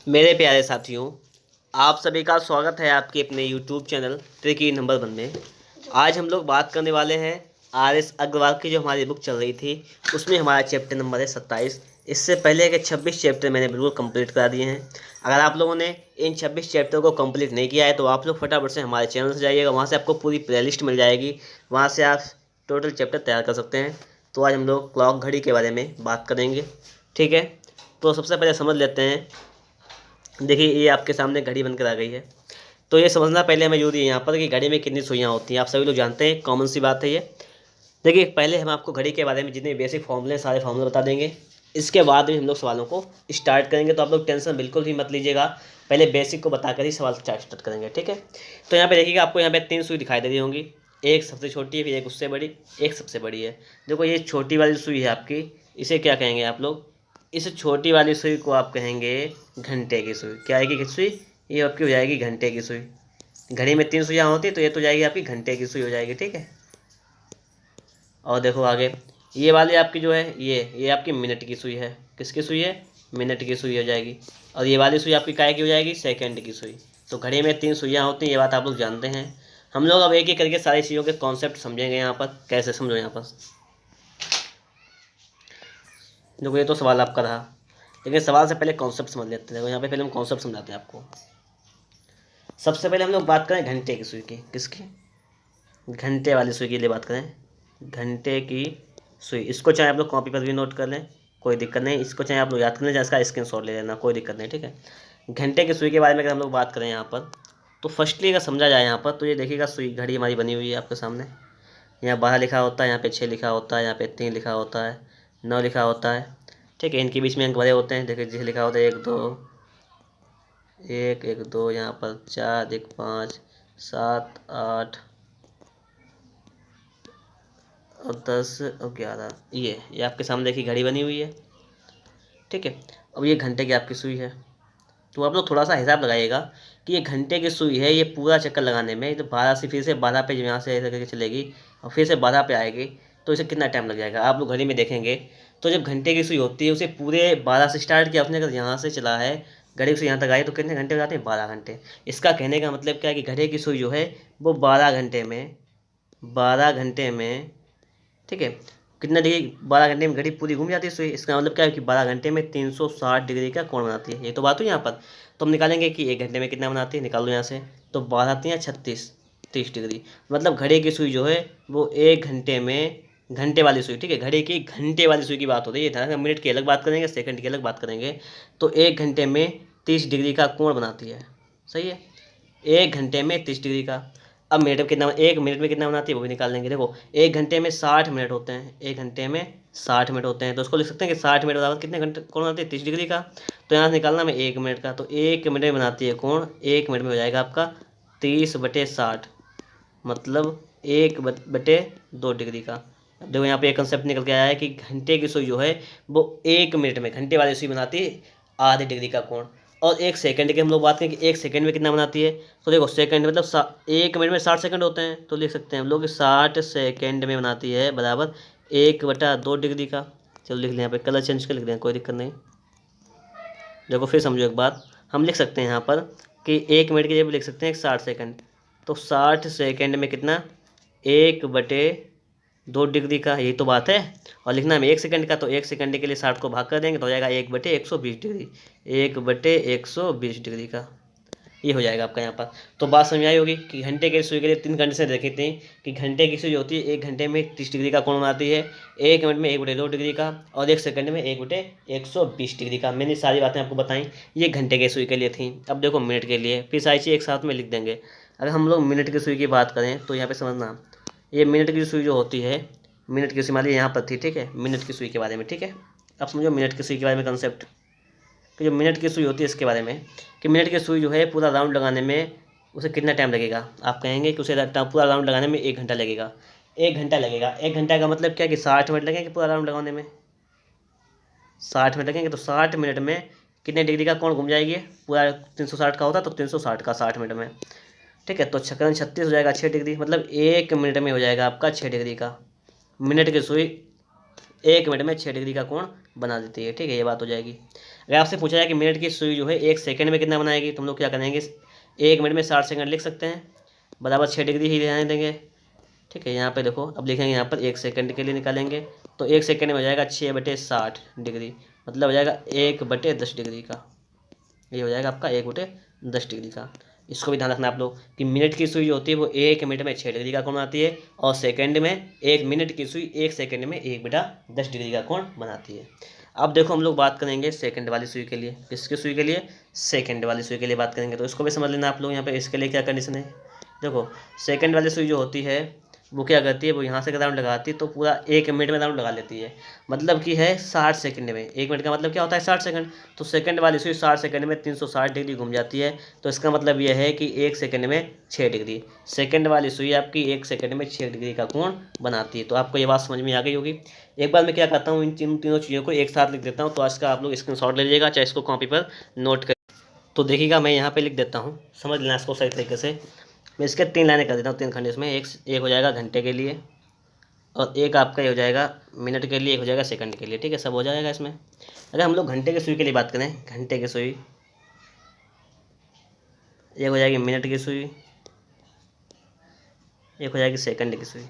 मेरे प्यारे साथियों, आप सभी का स्वागत है आपके अपने YouTube चैनल ट्रिकी नंबर 1 में। आज हम लोग बात करने वाले हैं RS अग्रवाल की जो हमारी बुक चल रही थी, उसमें हमारा चैप्टर नंबर है 27। इससे पहले के 26 चैप्टर मैंने बिल्कुल कंप्लीट करा दिए हैं। अगर आप लोगों ने इन 26 चैप्टर को कंप्लीट नहीं किया है तो आप लोग फटाफट से हमारे चैनल से जाइएगा, वहाँ से आपको पूरी प्ले लिस्ट मिल जाएगी, वहाँ से आप टोटल चैप्टर तैयार कर सकते हैं। तो आज हम लोग क्लॉक घड़ी के बारे में बात करेंगे, ठीक है। तो सबसे पहले समझ लेते हैं। देखिए, ये आपके सामने घड़ी बनकर आ गई है, तो ये समझना पहले हमें जरूरी है यहाँ पर कि घड़ी में कितनी सुइयाँ होती हैं। आप सभी लोग जानते हैं, कॉमन सी बात है ये। देखिए, पहले हम आपको घड़ी के बारे में जितने बेसिक फॉर्मूले सारे फॉर्मूले बता देंगे, इसके बाद में हम लोग सवालों को स्टार्ट करेंगे। तो आप लोग टेंशन बिल्कुल भी मत लीजिएगा, पहले बेसिक को बताकर ही सवाल स्टार्ट करेंगे, ठीक है। तो यहाँ पे देखिएगा, आपको यहाँ पे 3 सुई दिखाई दे रही होंगी। एक सबसे छोटी है, फिर एक उससे बड़ी, एक सबसे बड़ी है। देखो, ये छोटी वाली सुई है आपकी, इसे क्या कहेंगे आप लोग? इस छोटी वाली सुई को आप कहेंगे घंटे की सुई। क्या आएगी कि सुई? ये आपकी हो जाएगी घंटे की सुई। घड़ी में 3 सुइयाँ होती है, तो ये तो जाएगी आपकी घंटे की सुई हो जाएगी, ठीक है। और देखो आगे, ये वाली आपकी जो है, ये आपकी मिनट की सुई है। किसकी सुई है? मिनट की सुई हो जाएगी। और ये वाली सुई आपकी काय की हो जाएगी? सेकंड की सुई। तो घड़ी में 3 सुइयाँ होती हैं, ये बात आप लोग जानते हैं। हम लोग अब एक एक करके सारी चीज़ों के कॉन्सेप्ट समझेंगे यहाँ पर। कैसे समझो यहाँ पर? देखो, ये तो सवाल आपका रहा, लेकिन सवाल से पहले कॉन्सेप्ट समझ लेते हैं। देखो, यहाँ पे पहले हम कॉन्सेप्ट समझाते हैं आपको। सबसे पहले हम लोग बात करें घंटे की सुई की। किसकी? घंटे वाली सुई के लिए बात करें। घंटे की सुई, इसको चाहे आप लोग कॉपी पर भी नोट कर लें, कोई दिक्कत नहीं। इसको चाहे आप लोग याद कर लें, चाहे इसका स्क्रीनशॉट ले लेना, कोई दिक्कत नहीं, ठीक है। घंटे की सुई के बारे में अगर हम लोग बात करें यहाँ पर, तो फर्स्टली अगर समझा जाए यहाँ पर, तो ये देखिएगा, सुई घड़ी हमारी बनी हुई है आपके सामने। यहाँ 12 लिखा होता है, यहाँ पे 6 लिखा होता है, यहाँ पे 3 लिखा होता है, 9 लिखा होता है, ठीक है। इनके बीच में अंक भरे होते हैं। देखिए, जैसे लिखा होता है 1 2 1 1 2, यहाँ पर 4 1 5 7 8 और 10 और 11। ये आपके सामने देखिए घड़ी बनी हुई है, ठीक है। अब ये घंटे की आपकी सुई है, तो आप लोग थोड़ा सा हिसाब लगाइएगा कि ये घंटे की सुई है, ये पूरा चक्कर लगाने में तो 12 से फिर से 12 पे यहाँ से ऐसे करके चलेगी और फिर से 12 पे आएगी, तो इसे कितना टाइम लग जाएगा? आप लोग घड़ी में देखेंगे तो जब घंटे की सुई होती है, उसे पूरे 12 से स्टार्ट किया उसने, अगर यहाँ से चला है घड़ी से यहाँ तक आई, तो कितने घंटे हो जाते हैं? 12 घंटे। इसका कहने का मतलब क्या है कि घड़ी की सुई जो है वो 12 घंटे में, ठीक है, कितना डिग्री? 12 घंटे में घड़ी पूरी घूम जाती है सुई। इसका मतलब क्या है कि 12 घंटे में 360 डिग्री का कोण बनाती है। ये तो बात हुई यहाँ पर। तो हम निकालेंगे कि 1 घंटे में कितना बनाती है। निकाल दो यहाँ से, तो 12 3 36 30 डिग्री। मतलब घड़ी की सुई जो है वो 1 घंटे में, घंटे वाली सुई, ठीक है, घड़ी की घंटे वाली सुई की बात हो रही है। मिनट की अलग बात करेंगे, सेकंड की अलग बात करेंगे। तो 1 घंटे में 30 डिग्री का कोण बनाती है, सही है। 1 घंटे में 30 डिग्री का। अब मिनट में कितना, 1 मिनट में कितना बनाती है वो भी निकाल लेंगे। देखो, 1 घंटे में 60 मिनट होते हैं, 1 घंटे में 60 मिनट होते हैं, तो उसको लिख सकते हैं कि 60 मिनट बराबर कितने घंटे कोण बनाती है? 30 डिग्री का। तो यहाँ से निकालना में 1 मिनट का, तो 1 मिनट में बनाती है कोण, 1 मिनट में हो जाएगा आपका 30/60, मतलब 1/2 डिग्री का। अब देखो, यहाँ पे एक कंसेप्ट निकल के आया है कि घंटे की सुई जो है वो 1 मिनट में, घंटे वाली सुई बनाती है आधे डिग्री का कोण। और 1 सेकंड की हम लोग बात करें कि 1 सेकंड में कितना बनाती है, तो देखो, सेकंड मतलब 1 मिनट में 60 सेकंड होते हैं, तो लिख सकते हैं हम लोग 60 सेकंड में बनाती है बराबर 1/2 डिग्री का। चलो लिख लें, यहाँ पे कलर चेंज कर लिख दें, कोई दिक्कत नहीं। देखो, फिर समझो एक बात, हम लिख सकते हैं यहाँ पर कि 1 मिनट की जगह लिख सकते हैं 60 सेकंड, तो 60 सेकंड में कितना? 1/2 डिग्री का, यही तो बात है। और लिखना में 1 सेकंड का, तो 1 सेकंड के लिए 60 को भाग कर देंगे तो हो जाएगा 1/120 डिग्री, 1/120 डिग्री का, ये हो जाएगा आपका यहाँ पर। तो बात समझ आई होगी कि घंटे की सुई के लिए 3 कंडीशन रखी थी कि घंटे की सुई होती है 1 घंटे में 30 डिग्री का कोण बनाती है, 1 मिनट में 1/2 डिग्री का, और 1 सेकंड में 1/120 डिग्री का। मैंने सारी बातें आपको बताई, ये घंटे के सुई के लिए थी। अब देखो, मिनट के लिए फिर सारी चीज़ एक साथ में लिख देंगे। अगर हम लोग मिनट की सुई की बात करें तो यहाँ पे समझना, ये मिनट की सुई जो होती है, मिनट की सुई मान लीजिए यहाँ पर थी, ठीक है, मिनट की सुई के बारे में, ठीक है। अब समझो मिनट की सुई के बारे में कंसेप्ट, कि जो मिनट की सुई होती है इसके बारे में, कि मिनट की सुई जो है पूरा राउंड लगाने में उसे कितना टाइम लगेगा? आप कहेंगे कि उसे पूरा राउंड लगाने में 1 घंटा लगेगा। 1 घंटा लगेगा। 1 घंटा का मतलब क्या कि 60 मिनट लगेंगे पूरा राउंड लगाने में, 60 मिनट लगेंगे। तो 60 मिनट में कितने डिग्री का कोण घूम जाएगी? पूरा 360 का होता, तो 360 का 60 मिनट में, ठीक है। तो 36 हो जाएगा 6 डिग्री, मतलब 1 मिनट में हो जाएगा आपका 6 डिग्री का। मिनट की सुई 1 मिनट में 6 डिग्री का कोण बना देती है, ठीक है, ये बात हो जाएगी। अगर आपसे पूछा जाए कि मिनट की सुई जो है 1 सेकंड में कितना बनाएगी, तो हम लोग क्या करेंगे, 1 मिनट में 60 सेकंड लिख सकते हैं, बराबर 6 डिग्री ही रहने देंगे। ठीक है, यहाँ पे देखो अब लिखेंगे यहाँ पर 1 सेकंड के लिए निकालेंगे, तो 1 सेकंड में हो जाएगा 6/60 डिग्री, मतलब हो जाएगा 1/10 डिग्री का। ये हो जाएगा आपका 1/10 डिग्री का। इसको भी ध्यान रखना आप लोग कि मिनट की सुई जो होती है वो 1 मिनट में 6 डिग्री का कोण बनाती है, और सेकंड में 1 मिनट की सुई 1 सेकंड में 1/10 डिग्री का कोण बनाती है। अब देखो हम लोग बात करेंगे सेकंड वाली सुई के लिए। किसकी सुई के लिए? सेकंड वाली सुई के लिए बात करेंगे, तो इसको भी समझ लेना आप लोग। यहाँ पे इसके लिए क्या कंडीशन है, देखो सेकंड वाली सुई जो होती है वो क्या करती है, वो यहाँ से राउंड लगाती है तो पूरा 1 मिनट में राउंड लगा लेती है, मतलब कि है 60 सेकंड में। 1 मिनट का मतलब क्या होता है, 60 सेकंड। तो सेकंड वाली सुई 60 सेकंड में 360 डिग्री घूम जाती है, तो इसका मतलब यह है कि 1 सेकंड में 6 डिग्री। सेकंड वाली सुई आपकी 1 सेकंड में 6 डिग्री का कोण बनाती है। तो आपको ये बात समझ में आ गई होगी। एक बार मैं क्या करता हूँ, इन तीनों चीज़ों को एक साथ लिख देता हूँ, तो आज का आप लोग स्क्रीनशॉट ले लीजिएगा, चाहे इसको कॉपी पर नोट कर। तो देखिएगा मैं यहाँ पे लिख देता हूँ, समझ लेना इसको सही तरीके से। मैं इसके 3 लाइनें कर देता हूँ, 3 खंड। इसमें एक हो जाएगा घंटे के लिए, और एक आपका ये हो जाएगा मिनट के लिए, एक हो जाएगा सेकंड के लिए। ठीक है, सब हो जाएगा इसमें। अगर हम लोग घंटे की सुई के लिए बात करें, घंटे की सुई एक हो जाएगी मिनट की सुई, एक हो जाएगी सेकंड की सुई।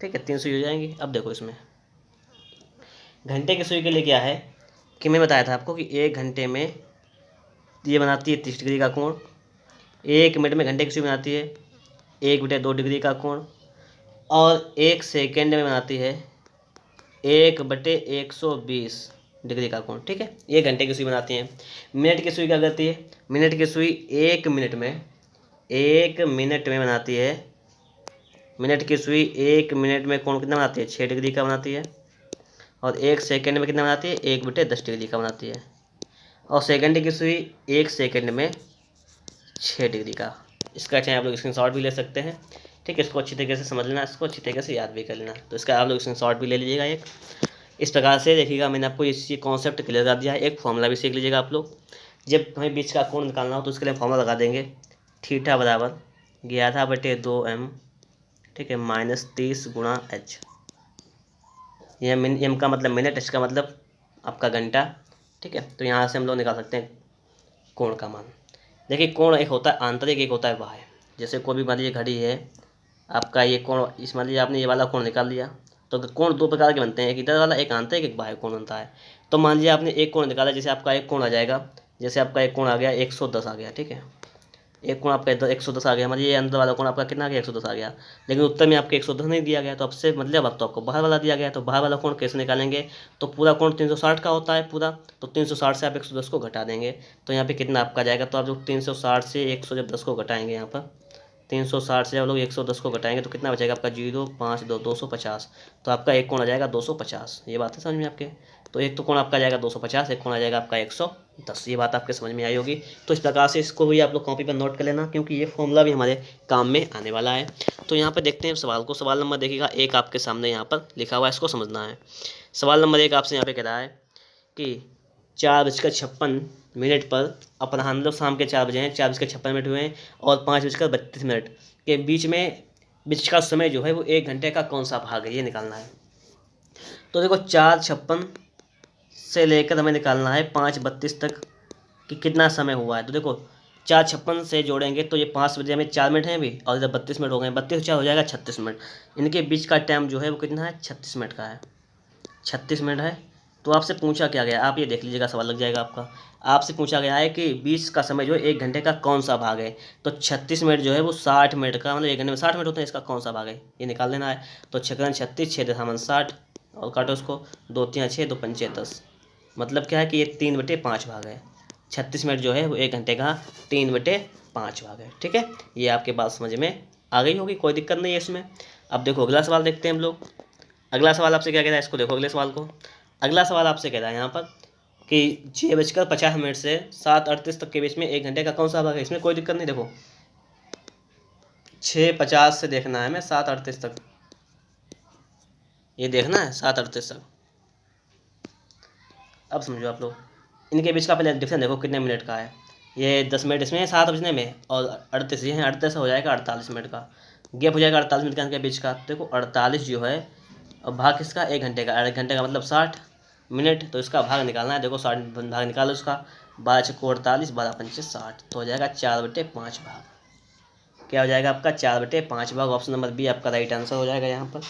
ठीक है, 3 सुई हो जाएंगी। अब देखो इसमें घंटे की सुई के लिए क्या है कि मैं बताया था आपको कि 1 घंटे में ये बनाती है 30 डिग्री का कोण, 1 मिनट में घंटे की सुई बनाती है 1/2 डिग्री का कोण, और 1 सेकंड में बनाती है 1/120 डिग्री का कोण। ठीक है, ये घंटे की सुई बनाती हैं। मिनट की सुई क्या करती है, मिनट की सुई 1 मिनट में बनाती है, मिनट की सुई 1 मिनट में कोण कितना बनाती है, 6 डिग्री का बनाती है, और 1 सेकंड में कितना बनाती है, 1/10 डिग्री का बनाती है, और सेकंड की सुई 1 सेकंड में 6 डिग्री का। इसका चाहे आप लोग स्क्रीनशॉट भी ले सकते हैं। ठीक है, इसको अच्छी तरीके से समझ लेना, इसको अच्छी तरीके से याद भी कर लेना। तो इसका आप लोग स्क्रीनशॉट भी ले लीजिएगा एक। इस प्रकार से देखिएगा, मैंने आपको इसी कॉन्सेप्ट क्लियर कर दिया है। एक फॉर्मूला भी सीख लीजिएगा आप लोग। जब हमें बीच का कोण निकालना हो तो उसके लिए फॉर्मूला लगा देंगे, थीटा बराबर 11/2m, ठीक है, -30 गुणा h। यह एम का मतलब मिनट, एच का मतलब आपका घंटा। ठीक है, तो यहाँ से हम लोग निकाल सकते हैं कोण का मान। देखिए, कोण एक होता है आंतरिक, एक होता है बाह्य। जैसे कोई भी मान लीजिए घड़ी है आपका, ये कोण, इस मान लीजिए आपने ये वाला कोण निकाल लिया, तो कोण 2 प्रकार के बनते हैं, एक इधर वाला, एक आंतरिक, एक बाह्य कोण बनता है। तो मान लीजिए आपने एक कोण निकाला, जैसे आपका एक कोण आ जाएगा, जैसे आपका एक कोण आ गया 110 आ गया। ठीक है, एक कोण आपका इधर 110 आ गया, मतलब ये अंदर वाला कोण आपका कितना आ गया, 110 आ गया। लेकिन उत्तर में आपके 110 नहीं दिया गया, तो आपसे मतलब अब तो आपको बाहर वाला दिया गया, तो बाहर वाला कोण कैसे निकालेंगे, तो पूरा कोण 360 का होता है पूरा, तो 360 से आप 110 को घटा देंगे, तो यहाँ पे कितना आपका जाएगा, तो आप जो 360 से 110 को घटाएंगे, यहाँ पर 360 से आप लोग 110 को घटाएंगे तो कितना बचेगा आपका, 0 5 2 250। तो आपका एक कोण आ जाएगा 250। ये बात है समझ में आपके। तो एक तो कोण आपका आ जाएगा 250, एक कोण आ जाएगा आपका 110। ये बात आपके समझ में आई होगी। तो इस प्रकार से इसको भी आप लोग कॉपी पर नोट कर लेना, क्योंकि ये फॉर्मूला भी हमारे काम में आने वाला है। तो यहाँ पर देखते हैं सवाल को। सवाल नंबर देखिएगा एक आपके सामने यहाँ पर लिखा हुआ है, इसको समझना है। सवाल नंबर 1 आपसे यहाँ पे कह रहा है कि 4:56 पर अपराह्न, मतलब शाम के 4 बजे हैं, 4:56 हुए हैं, और 5:32 के बीच का समय जो है वो 1 घंटे का कौन सा भाग है, ये निकालना है। तो देखो 4:56 से लेकर हमें निकालना है 5:32 तक कि कितना समय हुआ है। तो देखो 4:56 से जोड़ेंगे तो ये 5 बजे में 4 मिनट हैं अभी, और इधर 32 मिनट हो गए, 32 4 हो जाएगा 36 मिनट। इनके बीच का टाइम जो है वो कितना है, 36 मिनट का है, 36 मिनट है। तो आपसे पूछा क्या गया, आप ये देख लीजिएगा, सवाल लग जाएगा आपका। आपसे पूछा गया है कि 20 का समय जो है 1 घंटे का कौन सा भाग है। तो 36 मिनट जो है वो 60 मिनट का, मतलब 1 घंटे में 60 मिनट होते हैं, इसका कौन सा भाग है ये निकाल लेना है। तो 6×36, 6×60, और काटो उसको, 2 3 6, 2 5 10, मतलब क्या है कि ये 3/5 भाग है। 36 मिनट जो है वो 1 घंटे का 3/5 भाग है। ठीक है, ये आपके बात समझ में आ गई होगी, कोई दिक्कत नहीं है इसमें। अब देखो अगला सवाल देखते हैं हम लोग। अगला सवाल आपसे क्या कह रहा है, इसको देखो अगले सवाल को। अगला सवाल आपसे कह रहा है यहाँ पर कि 6:50 से 7:38 तक के बीच में 1 घंटे का कौन सा भाग है। इसमें कोई दिक्कत नहीं, देखो 6:50 से देखना है हमें 7:38 तक, ये देखना है 7:38 तक। अब समझो आप लोग, इनके बीच का पहले डिफरेंस देखो कितने मिनट का है। ये 10 मिनट इसमें है 7 बजने में, और 38 ये है, 38 हो जाएगा 48 मिनट का गैप हो जाएगा, 48 मिनट का इनके बीच का। देखो 48 जो है और भाग किसका, 1 घंटे का, 1 घंटे का मतलब 60 मिनट, तो इसका भाग निकालना है। देखो 60 भाग निकालो उसका, 12×4 = 48, 12×5 = 60, तो हो जाएगा 4/5 भाग। क्या हो जाएगा आपका, 4/5 भाग। ऑप्शन नंबर बी आपका राइट आंसर हो जाएगा यहाँ पर।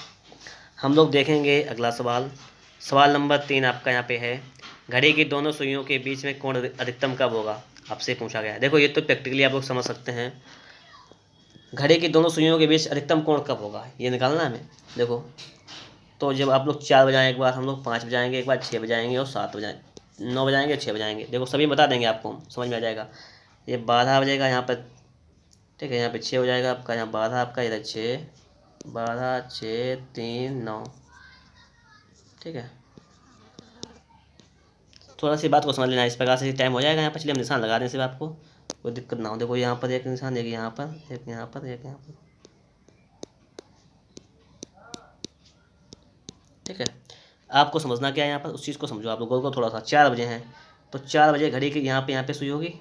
हम लोग देखेंगे अगला सवाल। सवाल नंबर 3 आपका यहाँ पे है, घड़ी की दोनों सुइयों के बीच में कोण अधिकतम कब होगा, आपसे पूछा गया है। देखो ये तो प्रैक्टिकली आप लोग समझ सकते हैं, घड़ी की दोनों सुइयों के बीच अधिकतम कोण कब होगा ये निकालना है हमें। देखो तो जब आप लोग 4 बजाएँ एक बार, हम लोग 5 बजाएंगे एक बार, 6 बजाएंगे और 7 बजाएंगे, 9 बजाएंगे, 6 बजाएंगे। देखो सभी बता देंगे आपको, समझ में आ जाएगा। ये 12 बजेगा यहाँ पर, ठीक है, यहाँ पे 6 हो जाएगा आपका, यहाँ 12 आपका, इधर 6, 12, 6, 3, 9, ठीक है। थोड़ा सी बात को समझ लेना, इस प्रकार से टाइम हो जाएगा यहाँ पर। चलिए हम निशान लगा दें, सिर्फ आपको कोई दिक्कत ना हो। देखो यहाँ पर एक निशान, एक यहाँ पर, एक यहाँ पर, एक यहाँ पर, ठीक है। आपको समझना क्या है यहाँ पर, उस चीज़ को समझो आप लोगों को थोड़ा सा। 4 बजे हैं तो 4 बजे घड़ी की यहाँ पे सुई होगी,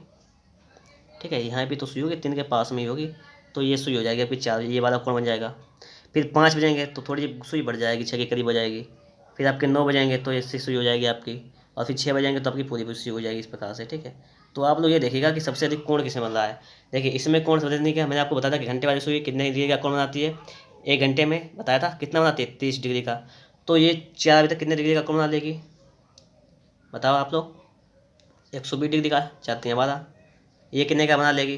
ठीक है, यहाँ भी तो सुई होगी, 3 के पास में ही होगी, तो ये सुई हो जाएगी फिर 4 बजे, ये वाला कोण बन जाएगा। फिर 5 बजेंगे तो थोड़ी सुई बढ़ जाएगी, 6 के करीब हो जाएगी। फिर आपके 9 बजेंगे तो ऐसी सुई हो जाएगी आपकी, और फिर 6 बजेंगे तो आपकी पूरी सुई हो जाएगी, इस प्रकार से, ठीक है। तो आप लोग ये देखिएगा कि सबसे अधिक कोण किसमें बन रहा है। देखिए इसमें कोण समझने का मैंने आपको बताया था कि घंटे वाली सुई कितने डिग्री का कोण बनाती है, 1 घंटे में बताया था कितना बनाती है, 30 डिग्री का। तो ये 4 बजे तक कितने डिग्री का कोण बना लेगी, बताओ आप लोग, 120 डिग्री का, 4×3 = 12। ये कितने का बना लेगी,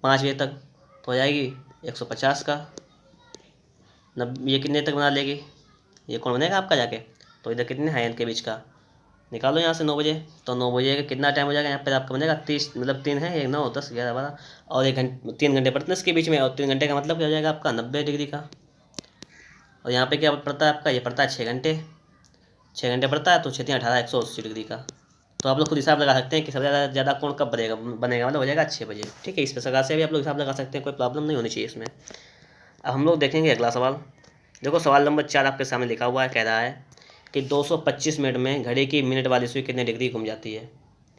5 बजे तक, तो हो जाएगी 150 का। ये कितने तक बना लेगी, ये कौन बनेगा आपका जाके, तो इधर कितने हैं इनके बीच का, निकालो यहाँ से 9 बजे, तो 9 बजे का कितना टाइम हो जाएगा यहाँ पर आपका बनेगा 30, मतलब 3 है, 1 9 10 11 12, और 1 घंटे 3 घंटे पड़ते हैं इसके बीच में, और 3 घंटे का मतलब क्या हो जाएगा आपका 90 डिग्री का। और यहाँ पे क्या पड़ता है आपका, ये पड़ता है 6 घंटे, 6 घंटे पड़ता है, तो 6 3 18 180 डिग्री का। तो आप लोग खुद हिसाब लगा सकते हैं कि सबसे ज़्यादा कोण कब बनेगा, मतलब हो जाएगा 6 बजे, ठीक है। इस प्रकार से भी आप लोग हिसाब लगा सकते हैं, कोई प्रॉब्लम नहीं होनी चाहिए इसमें। अब हम लोग देखेंगे अगला सवाल। देखो सवाल नंबर 4 आपके सामने लिखा हुआ है, कह रहा है कि 225 मिनट में घड़ी की मिनट वाली सुई कितने डिग्री घूम जाती है।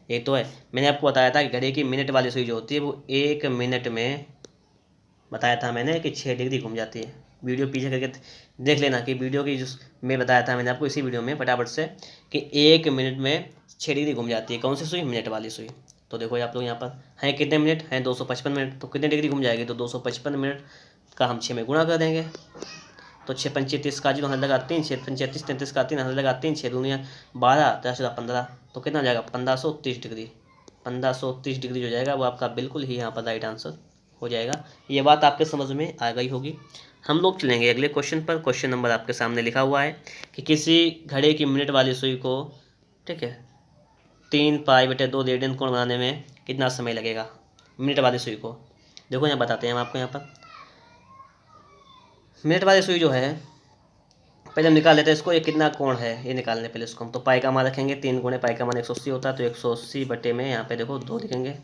एक तो है, मैंने आपको बताया था कि घड़ी की मिनट वाली सुई जो होती है वो 1 मिनट में, बताया था मैंने कि 6 डिग्री घूम जाती है। वीडियो पीछे करके देख लेना कि वीडियो की जो मैं बताया था मैंने आपको इसी वीडियो में फटाफट से, कि 1 मिनट में 6 डिग्री घूम जाती है। कौन सी सुई, मिनट वाली सुई। तो देखो आप लोग यहाँ पर हैं कितने मिनट हैं, 255 मिनट, तो कितने डिग्री घूम जाएगी, तो 255 मिनट का हम 6 में गुणा कर देंगे, तो 6 पंचे 30 का 0 हाथ लगा 3, 6 पंचे 30, 33 का 3 हाथ लगा 3, 6 दूनिया 12, 10 15, तो कितना हो जाएगा 1530 डिग्री। 1530 डिग्री जो जाएगा वो आपका बिल्कुल ही यहाँ पर राइट आंसर हो जाएगा। ये बात आपके समझ में आ गई होगी। हम लोग चलेंगे अगले क्वेश्चन पर। क्वेश्चन नंबर आपके सामने लिखा हुआ है कि किसी घड़ी की मिनट वाली सुई को, ठीक है, 3π/2 रेडियन कोण बनाने में कितना समय लगेगा, मिनट वाली सुई को। देखो यहाँ बताते हैं हम आपको, यहाँ पर मिनट वाली सुई जो है, पहले हम निकाल लेते हैं इसको, ये कितना कोण है ये निकालने पहले इसको हम, तो पाई का मान रखेंगे 3 गुणे पाई का मान 180 होता है, तो 180 बटे में यहाँ पे देखो 2 लिखेंगे,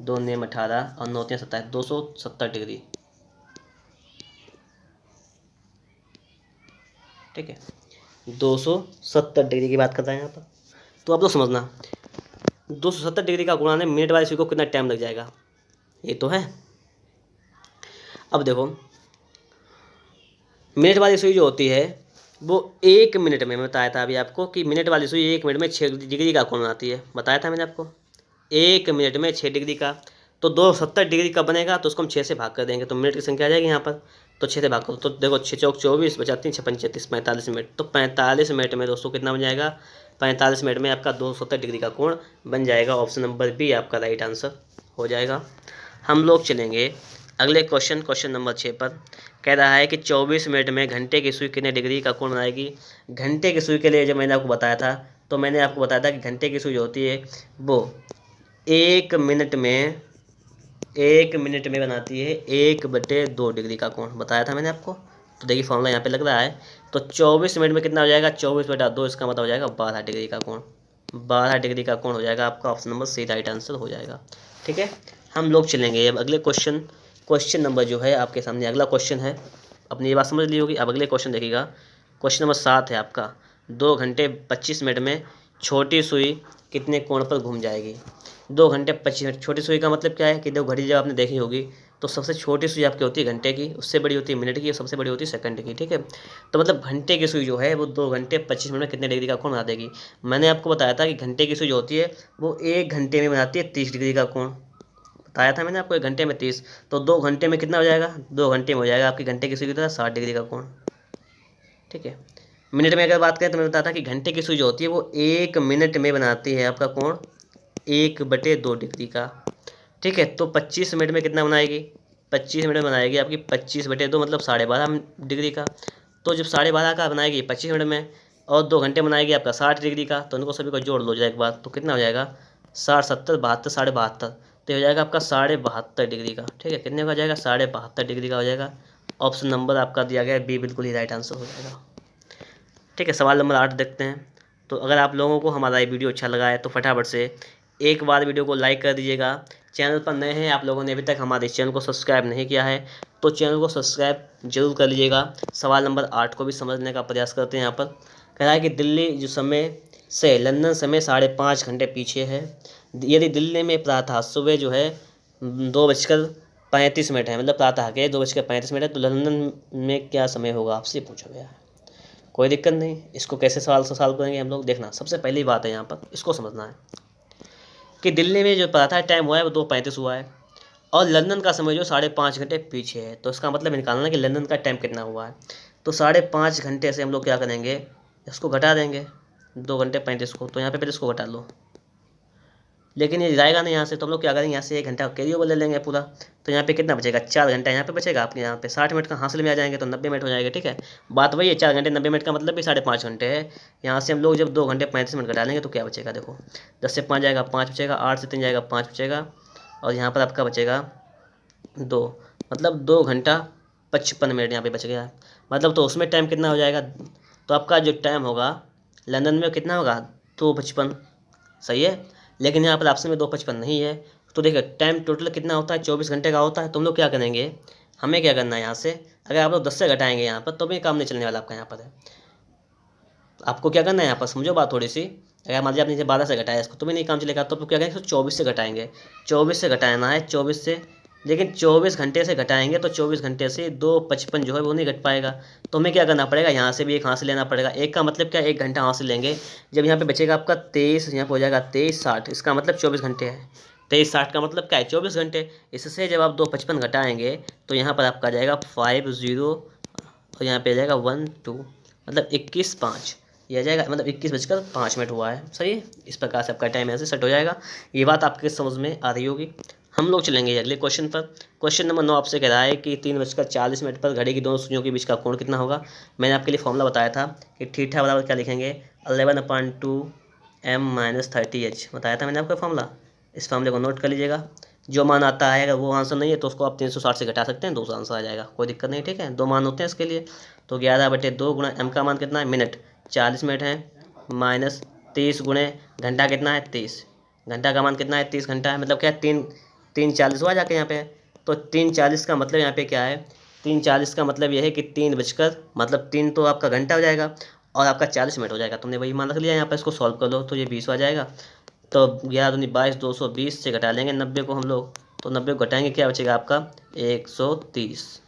2 9 18 और 9 3 27, 270 डिग्री, ठीक है, 270 डिग्री की बात करता है यहाँ पर। तो आप लोग समझना 270 डिग्री का गुणा मिनट वाली सुई को कितना टाइम लग जाएगा, ये तो है। अब देखो मिनट वाली सुई जो होती है वो 1 मिनट में, मैं बताया था अभी आपको कि मिनट वाली सुई 1 मिनट में 6 डिग्री का कोण बनाती है, बताया था मैंने आपको, 1 मिनट में 6 डिग्री का। तो 270 डिग्री का बनेगा तो उसको हम 6 से भाग कर देंगे, तो मिनट की संख्या आ जाएगी यहाँ पर, तो 6 से भाग करो, तो देखो 6 चौक 24 बचा 3 6 35 45 मिनट, तो 45 मिनट में दोस्तों कितना बन जाएगा, 45 मिनट में आपका 270 डिग्री का कोण बन जाएगा। ऑप्शन नंबर बी आपका राइट आंसर हो जाएगा। हम लोग चलेंगे अगले क्वेश्चन, क्वेश्चन नंबर 6 पर। कह रहा है कि 24 मिनट में घंटे की सुई कितने डिग्री का कोण बनाएगी। घंटे की सुई के लिए जब मैंने आपको बताया था, तो मैंने आपको बताया था कि घंटे की सुई जो होती है वो 1 मिनट में बनाती है 1/2 डिग्री का कोण, बताया था मैंने आपको। तो देखिए फॉर्मूला यहाँ पे लग रहा है, तो 24 मिनट में कितना हो जाएगा, 24/2, इसका मतलब हो जाएगा 12 डिग्री का कोण, 12 डिग्री का कोण हो जाएगा आपका। Option number c right answer हो जाएगा, ठीक है। हम लोग चलेंगे अब अगले क्वेश्चन, क्वेश्चन नंबर जो है आपके सामने अगला क्वेश्चन है, अपनी ये बात समझ ली होगी। अब अगले क्वेश्चन देखिएगा, क्वेश्चन नंबर 7 है आपका, 2 घंटे 25 मिनट में छोटी सुई कितने कोण पर घूम जाएगी। 2 घंटे 25 मिनट, छोटी सुई का मतलब क्या है कि दो घड़ी जब आपने देखी होगी तो सबसे छोटी सुई आपकी होती है घंटे की, उससे बड़ी होती है मिनट की, और सबसे बड़ी होती है सेकंड की। ठीक है, तो मतलब घंटे की सुई जो है वो 2 घंटे 25 मिनट में कितने डिग्री का कोण बना देगी। मैंने आपको बताया था कि घंटे की सुई जो होती है वो 1 घंटे में बनाती है 30 डिग्री का कोण। बताया था मैंने आपको 1 घंटे में 30, तो 2 घंटे में कितना हो जाएगा, 2 घंटे में हो जाएगा आपकी घंटे की सुई की तरह 60 डिग्री का कोण। ठीक है, मिनट में अगर बात करें तो मैंने बताया था कि घंटे की सुई जो होती है वो 1 मिनट में बनाती है आपका कोण 1/2 डिग्री का। ठीक है, तो 25 मिनट में कितना बनाएगी, 25 मिनट में बनाएगी आपकी 25/2 मतलब 12.5 डिग्री का। तो जब 12.5 का बनाएगी 25 मिनट में, और 2 घंटे बनाएगी आपका 60 डिग्री का, तो उनको सभी को जोड़ लो एक बार, तो कितना हो जाएगा 60 70 72 72.5, तो हो जाएगा आपका 72.5 डिग्री का। ठीक है, कितने का हो जाएगा 72.5 डिग्री का हो जाएगा। ऑप्शन नंबर आपका दिया गया है बी, बिल्कुल ही राइट आंसर हो जाएगा। ठीक है, सवाल नंबर 8 देखते हैं। तो अगर आप लोगों को हमारा ये वीडियो अच्छा लगा है तो फटाफट से एक बार वीडियो को लाइक कर दीजिएगा। चैनल पर नए हैं, आप लोगों ने अभी तक हमारे इस चैनल को सब्सक्राइब नहीं किया है तो चैनल को सब्सक्राइब जरूर कर लीजिएगा। सवाल नंबर 8 को भी समझने का प्रयास करते हैं। यहाँ पर कह रहा है कि दिल्ली जो समय से लंदन समय 5.5 घंटे पीछे है। यदि दिल्ली में प्रातः सुबह जो है 2:35 है, मतलब प्रातः के 2:35 है, तो लंदन में क्या समय होगा आपसे पूछा गया है। कोई दिक्कत नहीं, इसको कैसे सवाल से सॉल्व करेंगे हम लोग, देखना। सबसे पहली बात है यहाँ पर इसको समझना है कि दिल्ली में जो प्रातः टाइम हुआ है वो 2:35 हुआ है, और लंदन का समय जो 5.5 घंटे पीछे है। तो इसका मतलब निकालना है कि लंदन का टाइम कितना हुआ है। तो 5.5 घंटे से हम लोग क्या करेंगे, इसको घटा देंगे 2 घंटे 35 को, तो यहाँ पे फिर इसको घटा लो, लेकिन ये जाएगा नहीं यहाँ से, तो हम लोग क्या करेंगे यहाँ से 1 घंटा कैरी ओवर ले लेंगे पूरा। तो यहाँ पे कितना बचेगा 4 घंटा यहाँ पे बचेगा आपके, यहाँ पे 60 मिनट का हासिल में आ जाएंगे तो 90 मिनट हो जाएगा। ठीक है, बात वही है, 4 घंटे 90 मिनट का मतलब भी 5.5 घंटे है। यहाँ से हम लोग जब 2 घंटे 35 मिनट घटा लेंगे तो क्या बचेगा, देखो 10 से 5 जाएगा 5 बचेगा, 8 से 3 जाएगा 5 बचेगा, और यहाँ पर आपका बचेगा 2, मतलब 2 घंटा 55 मिनट यहाँ पे बच गया। मतलब तो उसमें टाइम कितना हो जाएगा, तो आपका जो टाइम होगा लंदन में कितना होगा 2:55, सही है। लेकिन यहाँ पर ऑप्शन में 2:55 नहीं है, तो देखिए टाइम टोटल कितना होता है 24 घंटे का होता है। तो हम लोग क्या करेंगे, हमें क्या करना है यहाँ से, अगर आप लोग 10 से घटाएंगे यहाँ पर तो भी काम नहीं चलने वाला आपका। यहाँ पर है आपको क्या करना है, यहाँ पर समझो बात थोड़ी सी। अगर मान लीजिए आपने 12 से घटाया इसको तो भी नहीं काम चलेगा, तो क्या करेंगे 24 से घटाएंगे, 24 से घटाना है 24 से, लेकिन 24 घंटे से घटाएंगे तो 24 घंटे से 2:55 जो है वो नहीं घट पाएगा। तो हमें क्या करना पड़ेगा, यहाँ से भी एक हासिल लेना पड़ेगा। एक का मतलब क्या, 1 घंटा हासिल लेंगे। जब यहाँ पे बचेगा आपका 23, यहाँ पे हो जाएगा 23:60, इसका मतलब 24 घंटे है। 23:60 का मतलब क्या है 24 घंटे। इससे जब आप 2:55 घटाएंगे तो यहाँ पर आपका जाएगा 50, और यहाँ पे आ जाएगा 12, मतलब 21:05 यह जाएगा, मतलब 21:05 हुआ है, सही है। इस प्रकार से आपका टाइम ऐसे सेट हो जाएगा। ये बात आपके समझ में आ रही होगी। हम लोग चलेंगे अगले क्वेश्चन पर। क्वेश्चन नंबर 9 आपसे कह रहा है कि 3:40 पर घड़ी की दोनों सुइयों के बीच का कोण कितना होगा। मैंने आपके लिए फॉर्मूला बताया था कि थीटा बराबर क्या लिखेंगे, 11/2m-30h बताया था मैंने आपको फॉर्मूला। इस फॉर्मूले को नोट कर लीजिएगा। जो मान आता है, अगर वो आंसर नहीं है तो उसको आप 360 से घटा सकते हैं, 200 आंसर आ जाएगा, कोई दिक्कत नहीं। ठीक है, 2 मान होते हैं इसके लिए। तो 11/2 गुणा m का मान कितना है मिनट, 40 मिनट है, माइनस 30 गुणे घंटा कितना है 30, घंटा का मान कितना है 30 घंटा है, मतलब क्या है 3:40 हुआ जाके यहाँ पे। तो 3:40 का मतलब यहाँ पे क्या है, 3:40 का मतलब यह है कि 3 बजकर, मतलब 3 तो आपका घंटा हो जाएगा और आपका 40 मिनट हो जाएगा। तुमने वही मान रख लिया यहाँ पर, इसको सॉल्व कर लो तो ये 20 आ जाएगा। तो 11 दूनी 22, 220 से घटा लेंगे 90 को हम लोग, तो 90 को घटाएंगे क्या बचेगा आपका 130।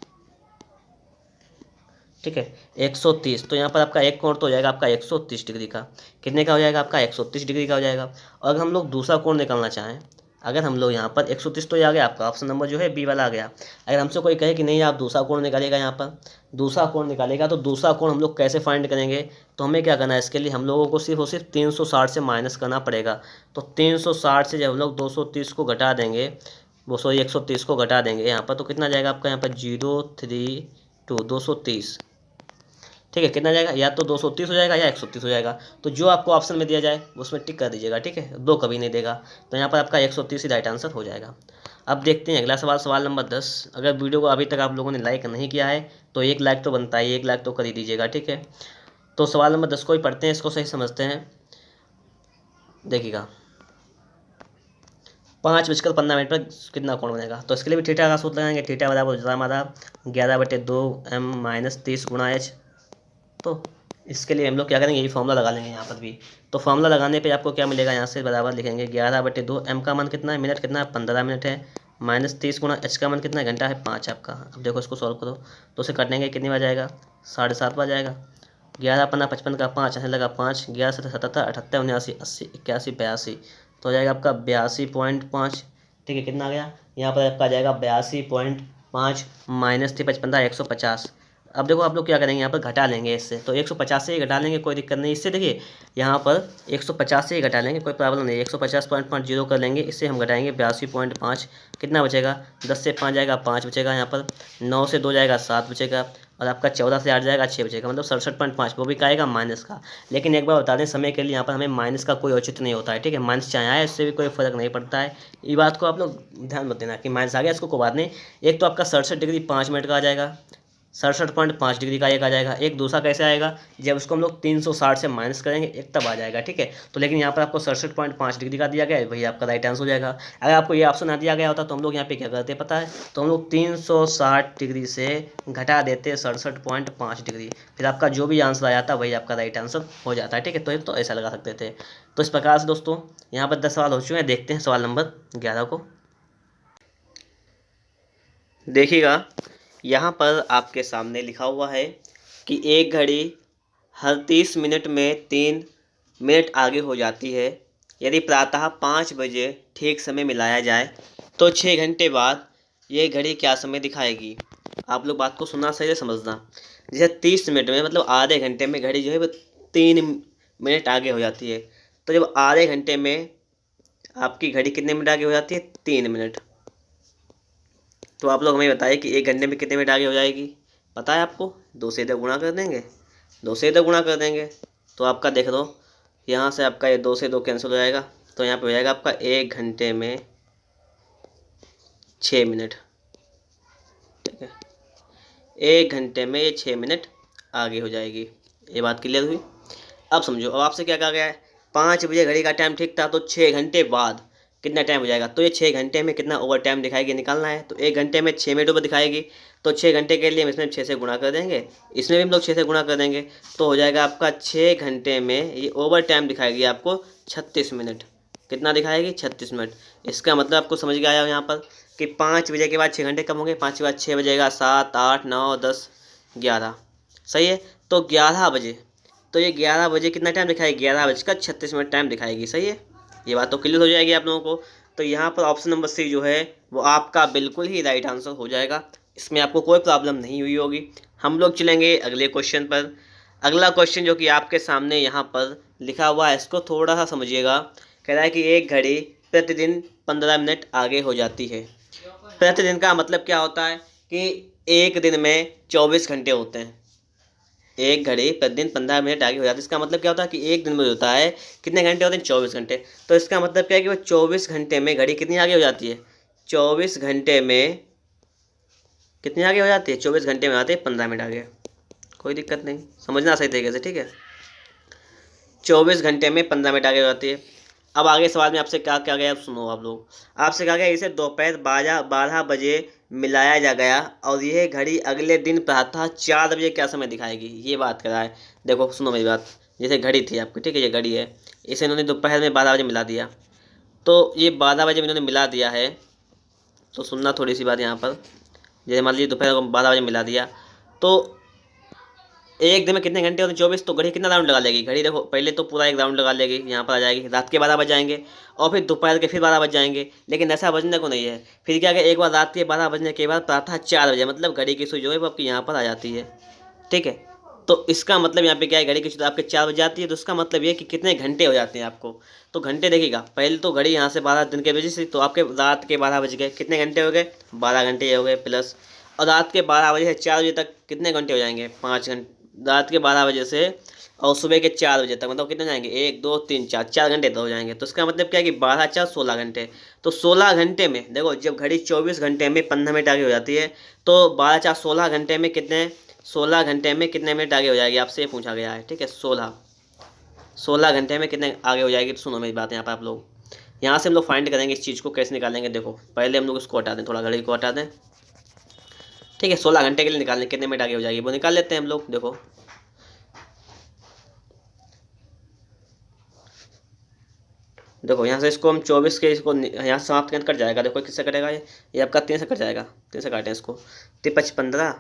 ठीक है, 130। तो यहाँ पर आपका एक कोण तो हो जाएगा आपका 130 डिग्री का। कितने का हो जाएगा आपका 130 डिग्री का हो जाएगा। और अगर हम लोग दूसरा कोण निकालना चाहें, अगर हम लोग यहाँ पर 130 तो ये आ गया आपका, ऑप्शन नंबर जो है बी वाला आ गया। अगर हमसे कोई कहे कि नहीं आप दूसरा कोण निकालेगा, यहाँ पर दूसरा कोण निकालेगा, तो दूसरा कोण हम लोग कैसे फाइंड करेंगे, तो हमें क्या करना है, इसके लिए हम लोगों को सिर्फ और सिर्फ 360 से माइनस करना पड़ेगा। तो 360 से जब हम लोग 230 को घटा देंगे, वो 130 को घटा देंगे यहाँ पर, तो कितना जाएगा आपका यहाँ पर 032 230। ठीक है, कितना जाएगा, या तो 230 हो जाएगा या 130 हो जाएगा। तो जो आपको ऑप्शन में दिया जाए उसमें टिक कर दीजिएगा। ठीक है, दो कभी नहीं देगा, तो यहाँ पर आपका 130 ही राइट आंसर हो जाएगा। अब देखते हैं अगला सवाल, सवाल नंबर 10। अगर वीडियो को अभी तक आप लोगों ने लाइक नहीं किया है तो 1 लाइक तो बनता है, 1 लाइक तो कर ही दीजिएगा। ठीक है, तो सवाल नंबर 10 को ही पढ़ते हैं, इसको सही समझते हैं। देखिएगा 5:15 पर कितना कोण बनेगा, तो इसके लिए भी थीटा का सूत्र लगाएंगे। थीटा बराबर हमारा 11/2m-30 गुणा h। तो इसके लिए हम लोग क्या करेंगे, यही फॉर्मूला लगा लेंगे यहाँ पर भी। तो फॉर्मूला लगाने पे आपको क्या मिलेगा, यहाँ से बराबर लिखेंगे 11/2, m का मान कितना है मिनट, कितना है 15 मिनट है, -30 गुणा h का मान कितना घंटा है 5 आपका। अब देखो इसको सॉल्व करो तो उसे करने के कितनी बार जाएगा 7.5 बार जाएगा। 11 पन्ना 55 का 5 आने लगा 5, 11 7 77 78 79 80 81 82, तो हो जाएगा आपका 82.5। ठीक है, कितना आ गया यहाँ पर आपका आ जाएगा 82.5 माइनस 55 150। अब देखो आप लोग क्या करेंगे यहाँ पर घटा लेंगे इससे, तो 150 से ही घटा लेंगे, कोई दिक्कत नहीं। इससे देखिए यहाँ पर 150 से ही घटा लेंगे, कोई प्रॉब्लम नहीं। 150.5 जीरो कर लेंगे, इससे हम घटाएंगे 82.5, कितना बचेगा 10 से 5 जाएगा 5 बचेगा, यहाँ पर 9 से 2 जाएगा 7 बचेगा, और आपका 14 से 8 जाएगा 6 बचेगा, मतलब 67.5। वो भी का आएगा माइनस का। लेकिन एक बार बता दें समय के लिए यहाँ पर हमें माइनस का कोई औचित्य नहीं होता है। ठीक है, माइनस चाहे आए इससे भी कोई फर्क नहीं पड़ता है। ये बात को आप लोग ध्यान मत देना कि माइनस आ गया, इसको कोई बात नहीं। एक तो आपका 67 डिग्री 5 मिनट का आ जाएगा, 67.5 डिग्री का एक आ जाएगा। एक दूसरा कैसे आएगा, जब उसको हम लोग 360 से माइनस करेंगे एक तब आ जाएगा। ठीक है, तो लेकिन यहाँ पर आपको 67.5 डिग्री का दिया गया है, वही आपका राइट आंसर हो जाएगा। अगर आपको ये ऑप्शन ना दिया गया होता तो हम लोग यहाँ पे क्या करते पता है, तो हम लोग 360 डिग्री से घटा देते 67.5 डिग्री, फिर आपका जो भी आंसर आ जाता वही आपका राइट आंसर हो जाता है। ठीक है, तो ऐसा लगा सकते थे। तो इस प्रकार से दोस्तों यहाँ पर 10 सवाल हो चुके हैं। देखते हैं सवाल नंबर 11 को। देखिएगा यहाँ पर आपके सामने लिखा हुआ है कि एक घड़ी हर 30 मिनट में 3 मिनट आगे हो जाती है। यदि प्रातः 5 बजे ठीक समय मिलाया जाए तो 6 घंटे बाद ये घड़ी क्या समय दिखाएगी। आप लोग बात को सुनना सही से समझना। जैसे 30 मिनट में मतलब आधे घंटे में घड़ी जो है वो 3 मिनट आगे हो जाती है, तो जब आधे घंटे में आपकी घड़ी कितने मिनट आगे हो जाती है 3 मिनट, तो आप लोग हमें बताइए कि 1 घंटे में कितने मिनट आगे हो जाएगी। पता है आपको, 2 से इधर गुणा कर देंगे, 2 से इधर गुणा कर देंगे, तो आपका देख लो यहाँ से आपका ये 2 से 2 कैंसिल हो जाएगा, तो यहाँ पे हो जाएगा आपका 1 घंटे में 6 मिनट। ठीक है, 1 घंटे में ये 6 मिनट आगे हो जाएगी। ये बात क्लियर हुई। अब समझो, अब आपसे क्या कहा गया है 5 बजे घड़ी का टाइम ठीक था, तो 6 घंटे बाद कितना टाइम हो जाएगा, तो ये 6 घंटे में कितना ओवर टाइम दिखाएगी निकालना है। तो 1 घंटे में 6 मिनट ओवर दिखाएगी, तो 6 घंटे के लिए हम इसमें 6 से गुणा कर देंगे, इसमें भी हम लोग 6 से गुणा कर देंगे, तो हो जाएगा आपका 6 घंटे में ये ओवर टाइम दिखाएगी आपको 36 मिनट। कितना दिखाएगी 36 मिनट। इसका मतलब आपको समझ गया यहाँ पर कि 5 बजे के बाद 6 घंटे कम होंगे, 5 के बाद 6 बजेगा, 7 8 9 10 11। सही है, तो 11 बजे, तो ये 11 बजे कितना टाइम दिखाएगी 11:36 टाइम दिखाएगी। सही है, ये बात तो क्लियर हो जाएगी आप लोगों को। तो यहाँ पर ऑप्शन नंबर सी जो है वो आपका बिल्कुल ही राइट आंसर हो जाएगा, इसमें आपको कोई प्रॉब्लम नहीं हुई होगी। हम लोग चलेंगे अगले क्वेश्चन पर। अगला क्वेश्चन जो कि आपके सामने यहाँ पर लिखा हुआ है, इसको थोड़ा सा समझिएगा। कह रहा है कि एक घड़ी प्रतिदिन 15 मिनट आगे हो जाती है। प्रतिदिन का मतलब क्या होता है कि एक दिन में 24 घंटे होते हैं। एक घड़ी प्रतिदिन 15 मिनट आगे हो जाती है, इसका मतलब क्या होता है कि एक दिन में होता है कितने घंटे होते हैं 24 घंटे। तो इसका मतलब क्या है कि वो 24 घंटे में घड़ी कितनी आगे हो जाती है, 24 घंटे में कितनी आगे हो जाती है, 24 घंटे में आते हैं 15 मिनट आगे। कोई दिक्कत नहीं, समझना सही तरीके से। ठीक है, 24 घंटे में 15 मिनट आगे हो जाती है। अब आगे सवाल में आपसे क्या क्या गया सुनो आप लोग। आपसे कहा गया इसे दोपहर 12 बजे मिलाया जा गया और यह घड़ी अगले दिन प्रातः 4 बजे क्या समय दिखाएगी, ये बात करा है। देखो सुनो मेरी बात, जैसे घड़ी थी आपकी, ठीक है, ये घड़ी है, इसे इन्होंने दोपहर में 12 बजे मिला दिया, तो ये 12 बजे इन्होंने मिला दिया है। तो सुनना थोड़ी सी बात यहाँ पर, जैसे मान लीजिए दोपहर को 12 बजे मिला दिया, तो एक दिन में कितने घंटे होते हैं 24, तो घड़ी कितना राउंड लगा लेगी। घड़ी देखो पहले तो पूरा एक राउंड लगा लेगी, यहाँ पर आ जाएगी, रात के 12 बज जाएंगे और फिर दोपहर के फिर 12 बज जाएंगे। लेकिन ऐसा बजने को नहीं है, फिर क्या कि एक बार रात के 12 बजने के बाद प्रातः 4 बजे मतलब घड़ी की सुई जो है वो आपकी यहाँ पर आ जाती है। ठीक है, तो इसका मतलब यहाँ पे क्या है, घड़ी की सुई आपके 4 बजे आती है, तो इसका मतलब ये कि कितने घंटे हो जाते हैं आपको। तो घंटे देखिएगा, पहले तो घड़ी यहाँ से 12 दिन के बजे से, तो आपके रात के 12 बज गए, कितने घंटे हो गए 12 घंटे हो गए प्लस, और रात के 12 बजे से 4 बजे तक कितने घंटे हो जाएंगे 5 घंटे। रात के 12 बजे से और सुबह के 4 बजे तक मतलब कितने जाएंगे 1 2 3 4 4 घंटे तो हो जाएंगे। तो इसका मतलब क्या है कि 12 4 16 घंटे। तो 16 घंटे में देखो, जब घड़ी 24 घंटे में 15 मिनट आगे हो जाती है, तो 12 4 16 घंटे में कितने, 16 घंटे में कितने मिनट आगे हो जाएगी, आपसे ये पूछा गया है। ठीक है, 16 घंटे में कितने आगे हो जाएगी। तो सुनो मेरी बात, यहाँ पर आप लोग, यहाँ से हम लोग फाइंड करेंगे इस चीज़ को कैसे निकालेंगे। देखो पहले हम लोग इसको हटा दें, थोड़ा घड़ी को हटा दें। ठीक है, 16 घंटे के लिए निकालने कितने मिनट आगे हो जाएगी वो निकाल लेते हैं हम लोग। देखो देखो यहाँ से इसको हम 24 के इसको यहाँ से समाप्त कट जाएगा। देखो किससे कटेगा ये आपका 3 से कट जाएगा। 3 से काटें इसको, 5 15,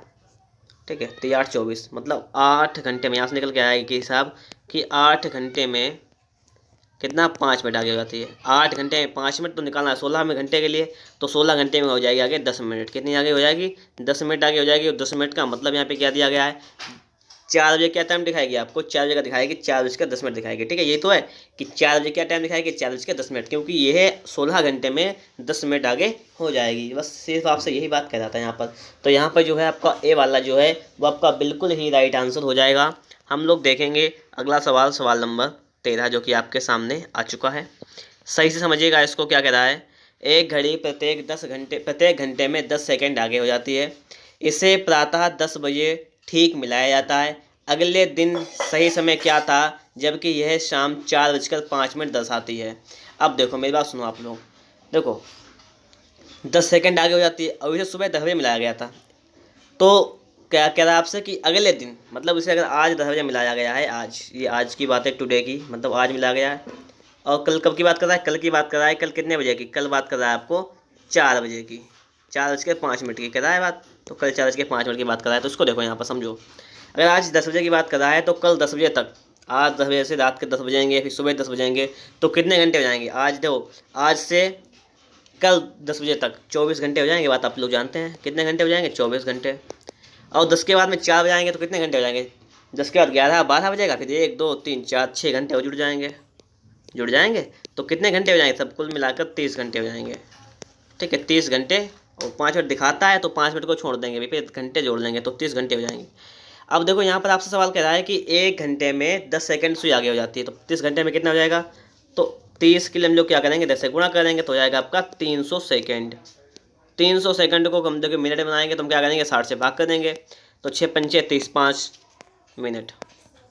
ठीक है, 3 8 24, मतलब 8 घंटे में यहाँ से निकल के आएगी कि हिसाब कि 8 घंटे में कितना 5 मिनट आगे हो जाती है। 8 घंटे में 5 मिनट तो निकालना है 16 में घंटे के लिए, तो 16 घंटे में हो जाएगी आगे 10 मिनट। कितनी आगे हो जाएगी? 10 मिनट आगे हो जाएगी। और 10 मिनट का मतलब यहाँ पे क्या दिया गया है? 4 बजे क्या टाइम दिखाएगी आपको? 4 बजे का दिखाएगी, 4:10 दिखाएगी। ठीक है, ये तो है कि 4 बजे क्या टाइम दिखाएगी? 4:10, क्योंकि ये 16 घंटे में 10 मिनट आगे हो जाएगी। बस सिर्फ आपसे यही बात कह रहा था यहाँ पर। तो यहाँ पर जो है आपका ए वाला जो है वो आपका बिल्कुल ही राइट आंसर हो जाएगा। हम लोग देखेंगे अगला सवाल, सवाल नंबर 13, जो कि आपके सामने आ चुका है। सही से समझिएगा इसको, क्या कह रहा है? एक घड़ी प्रत्येक घंटे में 10 सेकंड आगे हो जाती है। इसे प्रातः 10 बजे ठीक मिलाया जाता है। अगले दिन सही समय क्या था, जबकि यह शाम 4:05 दर्शाती है। अब देखो मेरी बात सुनो आप लोग, देखो 10 सेकंड आगे हो जाती है और इसे सुबह 10 बजे मिलाया गया था। तो क्या कह रहा है आपसे कि अगले दिन, मतलब इसे अगर आज 10 बजे मिलाया गया है, आज ये आज की बात है, टुडे की, मतलब आज मिलाया गया है, और कल कब की बात कर रहा है? कल की बात कर रहा है। कल कितने बजे की? कल बात कर रहा है आपको 4 बजे की, 4:05 की कर रहा है बात। तो कल 4:05 की बात कर रहा है। तो इसको देखो यहाँ पर समझो, अगर आज 10 बजे की बात कर रहा है तो कल 10 बजे तक, आज 10 बजे से रात के 10 बजेंगे, फिर सुबह 10 बजेंगे, तो कितने घंटे हो जाएंगे? आज देखो, आज से कल 10 बजे तक 24 घंटे हो जाएंगे। बात आप लोग जानते हैं, कितने घंटे हो जाएंगे? 24 घंटे। और 10 के बाद में 4 बजाएंगे तो कितने घंटे हो जाएंगे? 10 के बाद 11 12 बजेगा, फिर 1 2 3 4 6 घंटे और जुड़ जाएंगे। तो कितने घंटे हो जाएंगे? सब कुल मिलाकर 30 घंटे हो जाएंगे। ठीक है, 30 घंटे, और 5 मिनट दिखाता है तो 5 मिनट को छोड़ देंगे, फिर घंटे जोड़ लेंगे तो 30 घंटे हो जाएंगे। अब देखो यहाँ पर आपसे सवाल कह रहा है कि 1 घंटे में 10 सेकंड सुई आगे हो जाती है, तो 30 घंटे में कितना हो जाएगा? तो 30 के लिए हम लोग क्या करेंगे? 10 से गुणा करेंगे तो हो जाएगा आपका 300 सेकेंड। 300 सेकंड को हम देखिए मिनट बनाएंगे तो हम क्या करेंगे? 60 से भाग कर देंगे, तो 6 पंचे 30, 5 मिनट।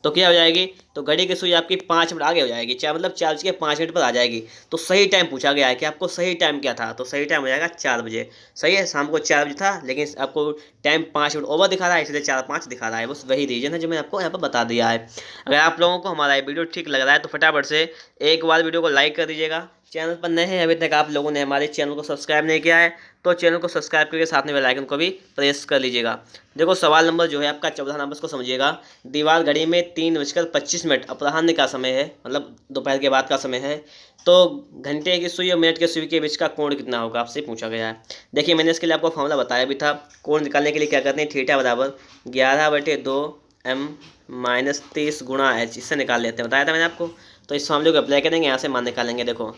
तो क्या हो जाएगी? तो घड़ी की सुई आपकी 5 मिनट आगे हो जाएगी, चाहे मतलब 4:05 पर आ जाएगी। तो सही टाइम पूछा गया है कि आपको सही टाइम क्या था, तो सही टाइम हो जाएगा 4 बजे। सही है, शाम को 4 बजे था, लेकिन आपको टाइम 5 मिनट ओवर दिखा रहा है, इसलिए 4:05 दिखा रहा है। बस वही रीजन है जो मैंने आपको यहाँ पर बता दिया है। अगर आप लोगों को हमारा वीडियो ठीक लग रहा है तो फटाफट से एक बार वीडियो को लाइक कर दीजिएगा। चैनल पर नए हैं, अभी तक आप लोगों ने हमारे चैनल को सब्सक्राइब नहीं किया है तो चैनल को सब्सक्राइब करके साथ में बेल आइकन को भी प्रेस कर लीजिएगा। देखो सवाल नंबर जो है आपका 14 नंबर को समझिएगा। दीवार घड़ी में 3:25 अपराह्न का समय है, मतलब दोपहर के बाद का समय है। तो घंटे की सुई और मिनट की सुई के बीच का कोण कितना होगा, आपसे पूछा गया है। देखिए मैंने इसके लिए आपको फॉर्मूला बताया भी था। कोण निकालने के लिए क्या करते हैं? थीटा बराबर 11/2m - 30 गुणा h, इससे निकाल लेते हैं, बताया था मैंने आपको। तो इस फॉर्मूले को अप्लाई करेंगे, यहाँ से मान निकालेंगे। देखो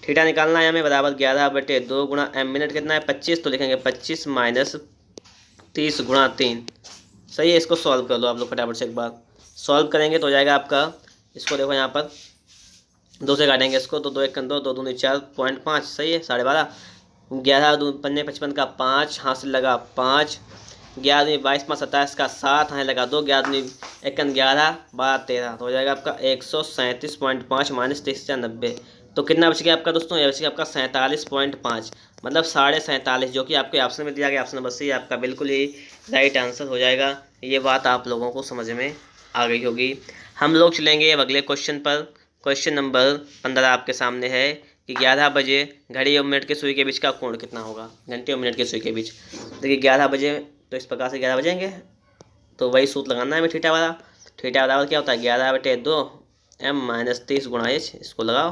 थीटा निकालना है हमें, बराबर 11/2 गुणा m, मिनट कितना है 25, तो लिखेंगे 25 - 30 गुणा 3। सही है, इसको सॉल्व कर लो आप लोग फटाफट से, एक बार सॉल्व करेंगे तो हो जाएगा आपका। इसको देखो यहाँ पर 2 से काटेंगे इसको, तो 2 1 2 2 दूनी 4.5, सही है, 12.5। 11 2 पंजे 55 का 5, हाथ से लगा 5, 11 दूनी 22 5 27 का 7, हाथ लगा 2, 11 दूनी 1 11 12 13, तो हो जाएगा आपका 137.5 - 30 90। तो कितना बच गया आपका दोस्तों? ये बच गया आपका 47.5, मतलब 47.5, जो कि आपके ऑप्शन में दिया गया। ऑप्शन नंबर सी आपका बिल्कुल ही राइट आंसर हो जाएगा। ये बात आप लोगों को समझ में आ गई होगी। हम लोग चलेंगे अब अगले क्वेश्चन पर। क्वेश्चन नंबर 15 आपके सामने है कि 11 बजे घड़ी और मिनट की सुई के बीच का कोण कितना होगा, घंटे और मिनट की सुई के बीच। देखिए 11 बजे, तो इस प्रकार से 11 बजेंगे, तो वही सूत्र लगाना है हमें थीटा वाला। थीटा बराबर क्या होता है? 11/2 m - 30 गुणा h, इसको लगाओ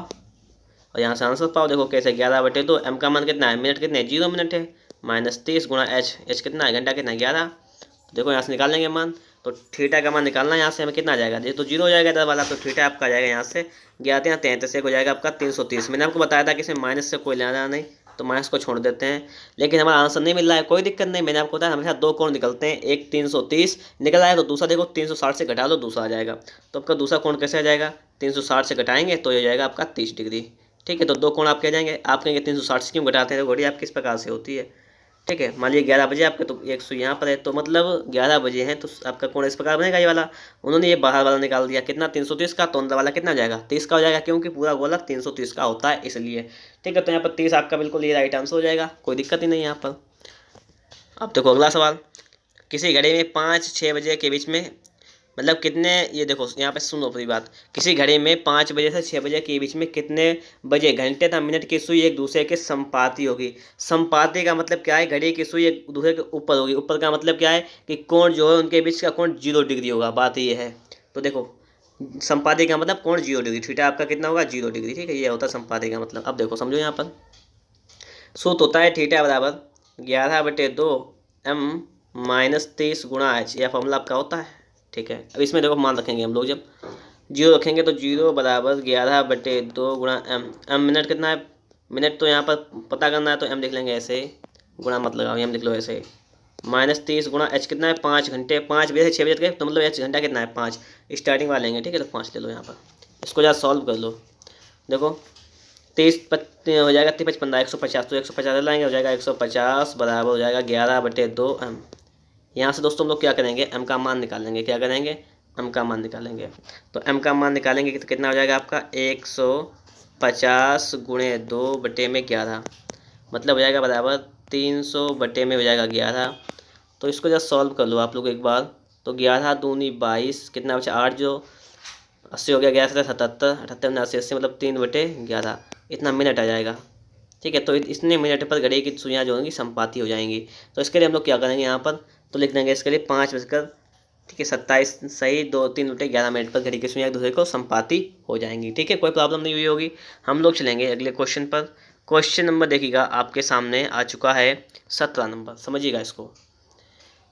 और यहाँ से आंसर पाओ। देखो कैसे, 11/2, m का मान कितना है? मिनट कितने? 0 मिनट है, -30 गुणा h कितना है? घंटा कितना है? 11। तो देखो यहाँ से निकाल लेंगे मान, तो थीटा का मान निकालना है, यहाँ से हमें कितना आ जाएगा? ये तो 0 हो जाएगा इधर वाला, तो थीटा आपका आ जाएगा यहाँ से 11 33 हो जाएगा आपका 330। मैंने आपको बताया था कि इसमें माइनस से कोई लेना नहीं, तो माइनस को छोड़ देते हैं। लेकिन हमारा आंसर नहीं मिल रहा है, कोई दिक्कत नहीं। मैंने आपको बताया हमेशा 2 कोण निकलते हैं, एक 330 निकल आया तो दूसरा देखो 360 से घटा दो, दूसरा आ जाएगा। तो आपका दूसरा कोण कैसे आ जाएगा? 360 से घटाएंगे तो ये जाएगा आपका 30 डिग्री। ठीक है, तो 2 कोण आप कह जाएंगे। आप कहेंगे 360 से क्यों घटाते हैं? तो घड़ी आप किस प्रकार से होती है। ठीक है, मान लीजिए 11 बजे आपके, तो 100 यहाँ पर है, तो मतलब 11 बजे हैं, तो आपका कोण इस प्रकार बनेगा। ये वाला उन्होंने ये बाहर वाला निकाल दिया, कितना 330 का, तो अंदर वाला कितना हो जाएगा? 30 का हो जाएगा, क्योंकि पूरा गोलक 330 का होता है इसलिए। ठीक है, तो यहाँ पर 30 आपका बिल्कुल ये राइट आंसर हो जाएगा, कोई दिक्कत ही नहीं यहाँ पर। अब देखो अगला सवाल। किसी घड़ी में 5-6 बजे के बीच में मतलब कितने, ये देखो यहाँ पे सुनो पूरी बात। किसी घड़ी में 5 बजे से 6 बजे के बीच में कितने बजे घंटे तथा मिनट की सुई एक दूसरे के संपाती होगी। संपाती का मतलब क्या है, घड़ी की सुई एक दूसरे के ऊपर होगी। ऊपर का मतलब क्या है कि कोण जो है उनके बीच का कोण 0 डिग्री होगा। बात ये है। तो देखो संपाती का मतलब कोण 0 डिग्री, थीटा आपका कितना होगा 0 डिग्री। ठीक है, ये होता है संपाती का मतलब। अब देखो समझो यहाँ पर सूत्र होता है थीटा बराबर 11/2 m माइनस 30 गुणा एच। यह फॉर्मूला आपका होता है। ठीक है, अब इसमें देखो मान रखेंगे हम लोग, जब 0 रखेंगे तो 0 बराबर 11/2 गुणा एम मिनट कितना है, मिनट तो यहाँ पर पता करना है तो एम लिख लेंगे ऐसे, गुणा मत लगाओ, एम लिख लो ऐसे, माइनस 30 गुणा एच कितना है 5 घंटे, 5 बजे से 6 बजे तक, तो मतलब एच घंटा कितना है 5, स्टार्टिंग वाला लेंगे। ठीक है, तो 5 ले लो यहाँ पर, इसको जरा सॉल्व कर लो। देखो 30 हो जाएगा, 30 15 150, तो 150 लाएंगे, हो जाएगा 150 बराबर हो जाएगा 11/2 एम। यहाँ से दोस्तों हम लोग क्या करेंगे, एम का मान निकालेंगे। क्या करेंगे, एम का मान निकालेंगे। तो एम का मान निकालेंगे तो कितना हो जाएगा आपका 150 गुणे 2/11, मतलब हो जाएगा बराबर 300 बटे में हो जाएगा 11। तो इसको जब सॉल्व कर लो आप लोग एक बार, तो 11 दूनी 22, कितना बचा 8, जो 80 हो गया, 11 से 77, 78 में 80 मतलब 3/11, इतना मिनट आ जाएगा। ठीक है, तो इतने मिनट पर घड़ी की सुइयाँ जो होंगी संपाती हो जाएंगी। तो इसके लिए हम लोग क्या करेंगे यहाँ पर, तो लिख देंगे इसके लिए 5 ठीक है 27 सही 2 3 11 मिनट पर घड़ी की सुइयाँ एक दूसरे को संपाती हो जाएंगी। ठीक है, कोई प्रॉब्लम नहीं हुई होगी। हम लोग चलेंगे अगले क्वेश्चन पर। क्वेश्चन नंबर देखिएगा आपके सामने आ चुका है 17 नंबर, समझिएगा इसको।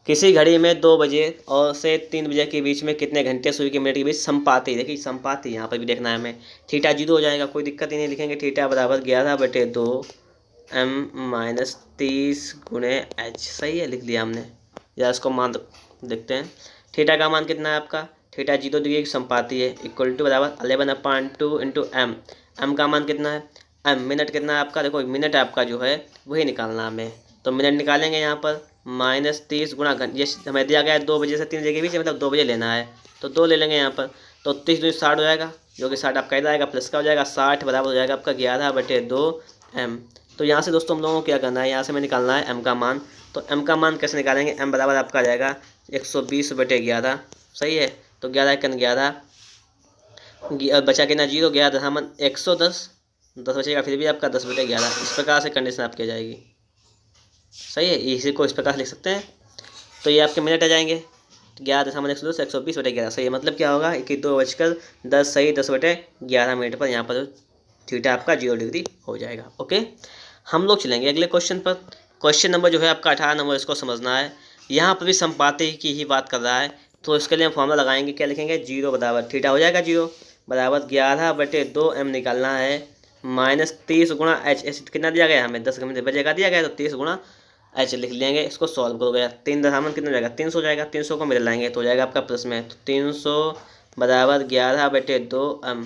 किसी घड़ी में 2 बजे और से 3 बजे के बीच में कितने घंटे सुई के मिनट के बीच संपाती, देखिए संपाती यहाँ पर भी देखना है हमें। थीटा 0 हो जाएगा, कोई दिक्कत ही नहीं, लिखेंगे थीटा बराबर 11/2 m माइनस 30 गुणे एच। सही है, लिख दिया हमने। या इसको मान देखते हैं, थीटा का मान कितना है आपका, थीटा 0 डिग्री की संपाती है, इक्वल टू बराबर 11/2 इंटू एम। एम का मान कितना है, एम मिनट कितना है आपका, देखो मिनट आपका जो है वही निकालना हमें। तो मिनट निकालेंगे यहाँ पर, माइनस 30 गुणा ये हमें दिया गया है 2 बजे से 3 बजे के बीच, मतलब 2 बजे लेना है, तो 2 ले लेंगे यहाँ पर। तो 30 दूनी 60 हो जाएगा, जो कि 60 आपका इधर आएगा, प्लस का हो जाएगा 60 बराबर हो जाएगा आपका 11/2 एम। तो यहाँ से दोस्तों हम लोगों को क्या करना है, यहाँ से हमें निकालना है एम का मान। तो एम का मान कैसे निकालेंगे, एम बराबर आपका आ जाएगा 120/11। सही है, तो 11 बचा कितना 0, 11 110, 10 बचेगा फिर भी आपका 10/11। इस प्रकार से कंडीशन आपकी आ जाएगी। सही है, इसी को इस प्रकार लिख सकते हैं। तो ये आपके मिनट आ जाएंगे 11 से 120/11। सही है, मतलब क्या होगा कि 2:10 सही 10/11 मिनट पर यहाँ पर थीटा आपका 0 डिग्री हो जाएगा। ओके, हम लोग चलेंगे अगले क्वेश्चन पर। क्वेश्चन नंबर जो है आपका 18 नंबर, इसको समझना है। यहाँ पर भी संपाती की ही बात कर रहा है, तो इसके लिए हम फॉर्मूला लगाएंगे। क्या लिखेंगे, 0 बराबर थीटा हो जाएगा 0 बराबर 11/2 एम निकालना है, माइनस 30 गुणा एच। एच कितना दिया गया हमें, 10 बजेगा दिया गया, तो 30 गुणा एच लिख लेंगे। इसको सॉल्व करोगे 3 दशामन कितना हो जाएगा 300 हो जाएगा, 300 को मिला लाएंगे तो हो जाएगा आपका प्लस में, तो 300 बराबर 11/2 एम।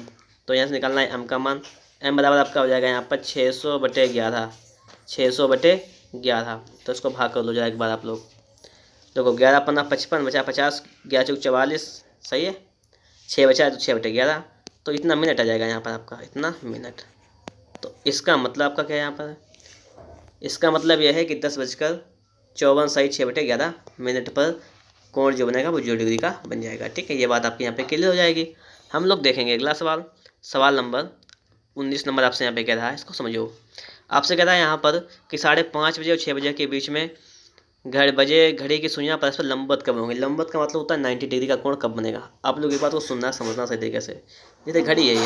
तो यहाँ से निकालना है एम का मान। एम बराबर आपका हो जाएगा यहाँ पर 600/11, 600/11। तो इसको भाग कर लो जरा एक बार आप लोग। देखो 11 15 55 बचा 50, 11 चौक 44। सही है, 6 बचा है तो 6/11, तो इतना मिनट आ जाएगा यहाँ पर आपका, इतना मिनट। तो इसका मतलब आपका क्या है यहाँ पर, इसका मतलब यह है कि 10:54 सही 6/11 मिनट पर कोण जो बनेगा वो 0 डिग्री का बन जाएगा। ठीक है, ये बात आपके यहाँ पे क्लियर हो जाएगी। हम लोग देखेंगे अगला सवाल, सवाल नंबर 19 नंबर आपसे यहाँ पे कह रहा है, इसको समझो। आपसे कह रहा है यहाँ पर कि 5:30 बजे और 6 बजे के बीच में घड़ी की सुइयाँ परस्पर लंबवत कब होंगी। लंबवत का मतलब होता है 90 डिग्री का कोण कब बनेगा। आप लोग एक बात को सुनना समझना सही तरीके से। जैसे घड़ी है ये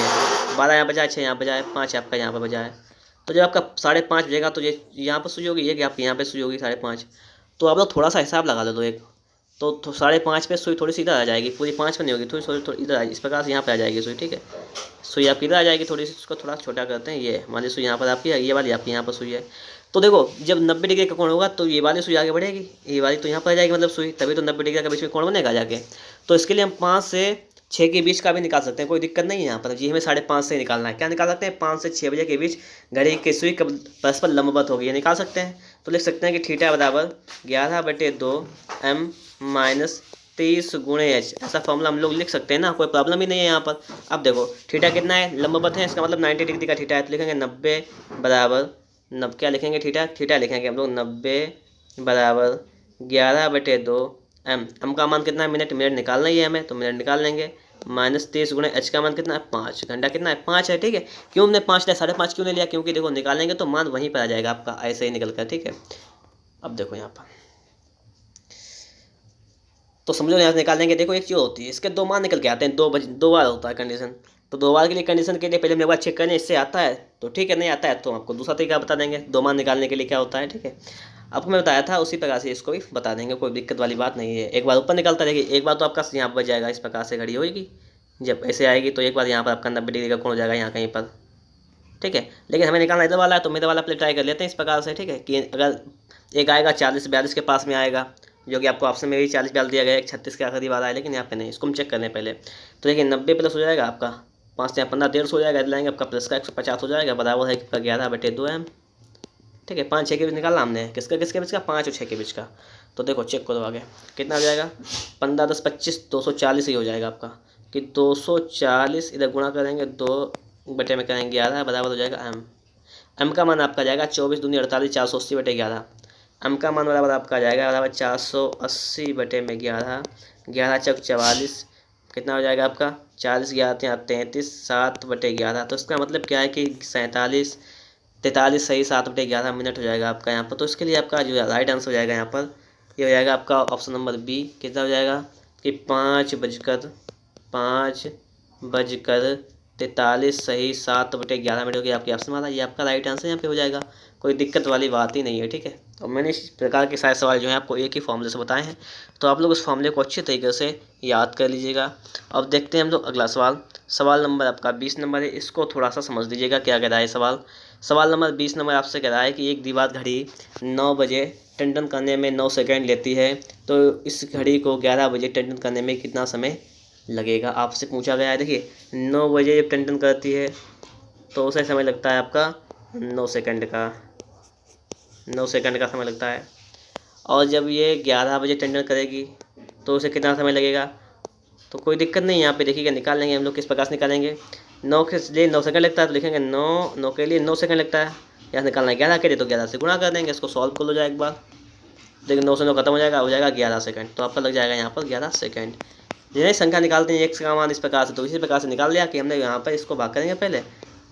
12 यहाँ बजा है, 6 यहाँ बजा है, 5 आपका यहाँ पर बजा है, तो जब आपका 5:30 बजेगा तो ये यहाँ पर सुई होगी, ये कि आपकी यहाँ पे सुई होगी 5:30। तो आप लोग थोड़ा सा हिसाब लगा लो एक, तो 5:30 पे सुई थोड़ी सी इधर आ जाएगी, पूरी 5 पे नहीं होगी, थोड़ी इधर आ जाएगी, इस प्रकार से यहाँ पे आ जाएगी सुई। ठीक है, सुई आपकी इधर आ जाएगी थोड़ी सी, उसको थोड़ा छोटा करते हैं। ये मान लीजिए सुई यहाँ पर आपकी है, ये वाली आपकी यहाँ पर सुई है। तो देखो जब 90 डिग्री का कोण होगा तो ये वाली सुई आगे बढ़ेगी, ये वाली तो यहाँ पर आ जाएगी, मतलब सुई, तभी तो 90 डिग्री का बीच में कोण बनेगा जाके। तो इसके लिए हम 5 से 6 के बीच का भी निकाल सकते हैं, कोई दिक्कत नहीं है यहाँ पर। जी हमें 5:30 से निकालना है। क्या निकाल सकते हैं, 5 से 6 बजे के बीच घड़ी की सुई कब परस्पर लंबवत होगी, ये निकाल सकते हैं। तो लिख सकते हैं कि थीटा बराबर 11/2 एम माइनस 30 गुणे एच। ऐसा फॉर्मूला हम लोग लिख सकते हैं ना, कोई प्रॉब्लम ही नहीं है यहाँ पर। अब देखो थीटा कितना है, लंबवत है, इसका मतलब 90 डिग्री का थीटा है, तो लिखेंगे 90 बराबर क्या लिखेंगे, थीटा लिखेंगे हम लोग 90 बराबर 11/2 एम का मान कितना है, मिनट, मिनट निकालना ही है हमें, तो मिनट निकाल लेंगे। -30 गुणे एच का मान कितना है 5, घंटा कितना है 5 है, ठीक है। क्यों हमने 5 लिया, 5.5 क्यों नहीं लिया, क्योंकि देखो निकालेंगे तो मान वहीं पर आ जाएगा आपका, ऐसे ही निकल कर, ठीक है। अब देखो यहाँ पर तो समझो यहाँ से निकाल देंगे। देखो एक चीज़ होती है, इसके दो मान निकल के आते हैं, 2 बार होता है कंडीशन। तो 2 बार के लिए कंडीशन के लिए पहले हम एक बार चेक करें इससे आता है तो ठीक है, नहीं आता है तो आपको दूसरा तरीका बता देंगे 2 मान निकालने के लिए क्या होता है, ठीक है। आपको मैं बताया था उसी प्रकार से इसको भी बता देंगे, कोई दिक्कत वाली बात नहीं है। एक बार ऊपर निकलता है, देखिए एक बार तो आपका यहाँ पर बच जाएगा, इस प्रकार से घड़ी होगी, जब ऐसे आएगी तो एक बार यहाँ पर आपका 90 डिग्री का कोण हो जाएगा यहाँ कहीं पर, ठीक है। लेकिन हमें निकालना इधर वाला है तो मेरे वाला पहले ट्राई कर लेते हैं इस प्रकार से, ठीक है। कि अगर एक आएगा 40-42 के पास में आएगा, जो कि आपको ऑप्शन में भी 40-42 दिया गया है, 36 के आखिरी वाला है, लेकिन यहाँ पे नहीं, इसको हम चेक कर लें पहले। तो देखिए 90 प्लस हो जाएगा आपका 5 से 15 150 हो जाएगा, लाएंगे आपका प्लस का 150 हो जाएगा, बराबर है आपका 11/2 एम, ठीक है। 5-6 के बीच निकालना हमने, किसके बीच का, 5 और 6 के बीच का। तो देखो चेक करो आगे कितना हो जाएगा, 15 10 25 240 ही हो जाएगा आपका, कि 240 इधर गुणा करेंगे 2 बटे में करेंगे 11, बराबर हो जाएगा एम। एम का मान आपका जाएगा 24 दूनी 48, 480/11। एम का मान बराबर आपका आ जाएगा बराबर 480/11, 11 चौक 44, कितना हो जाएगा आपका 40 11 33, 7/11। तो इसका मतलब क्या है कि 43 सही 7/11 मिनट हो जाएगा आपका यहाँ पर। तो इसके लिए आपका जो राइट आंसर हो जाएगा यहाँ पर, ये हो जाएगा आपका ऑप्शन नंबर बी। कितना हो जाएगा कि 5:43 सही 7/11 मिनट हो गया आपके ऑप्शन वाला, ये आपका राइट आंसर यहाँ पे हो जाएगा। कोई दिक्कत वाली बात ही नहीं है, ठीक है। और मैंने इस प्रकार के सारे सवाल जो हैं आपको एक ही फॉर्मूले से बताए हैं, तो आप लोग उस फॉर्मूले को अच्छे तरीके से याद कर लीजिएगा। अब देखते हैं हम लोग अगला सवाल। सवाल नंबर आपका 20 नंबर है, इसको थोड़ा सा समझ लीजिएगा क्या कह रहा है सवाल। सवाल नंबर 20 नंबर आपसे कह रहा है कि एक दीवार घड़ी 9 बजे टंडन करने में 9 सेकंड लेती है, तो इस घड़ी को 11 बजे टंडन करने में कितना समय लगेगा, आपसे पूछा गया है। देखिए 9 बजे जब टंडन करती है तो उसे समय लगता है आपका 9 सेकंड का, 9 सेकंड का समय लगता है। और जब ये 11 बजे टंडन करेगी तो उसे कितना समय लगेगा, तो कोई दिक्कत नहीं, यहाँ पे देखिएगा निकाल लेंगे हम लोग। किस प्रकार से निकालेंगे, 9 के लिए 9 सेकंड लगता है तो लिखेंगे 9 के लिए 9 सेकंड लगता है, यहाँ निकालना है 11 के लिए तो 11 से गुणा कर देंगे। इसको सॉल्व कर लो जाए एक बार, देखिए 9 से 9 खत्म हो जाएगा 11 सेकंड, तो आपका लग जाएगा यहाँ पर 11 सेकंड। जिन्हें संख्या निकालते हैं x का मान इस प्रकार से, तो इसी प्रकार से निकाल लिया कि हमने यहाँ पर इसको भाग करेंगे, पहले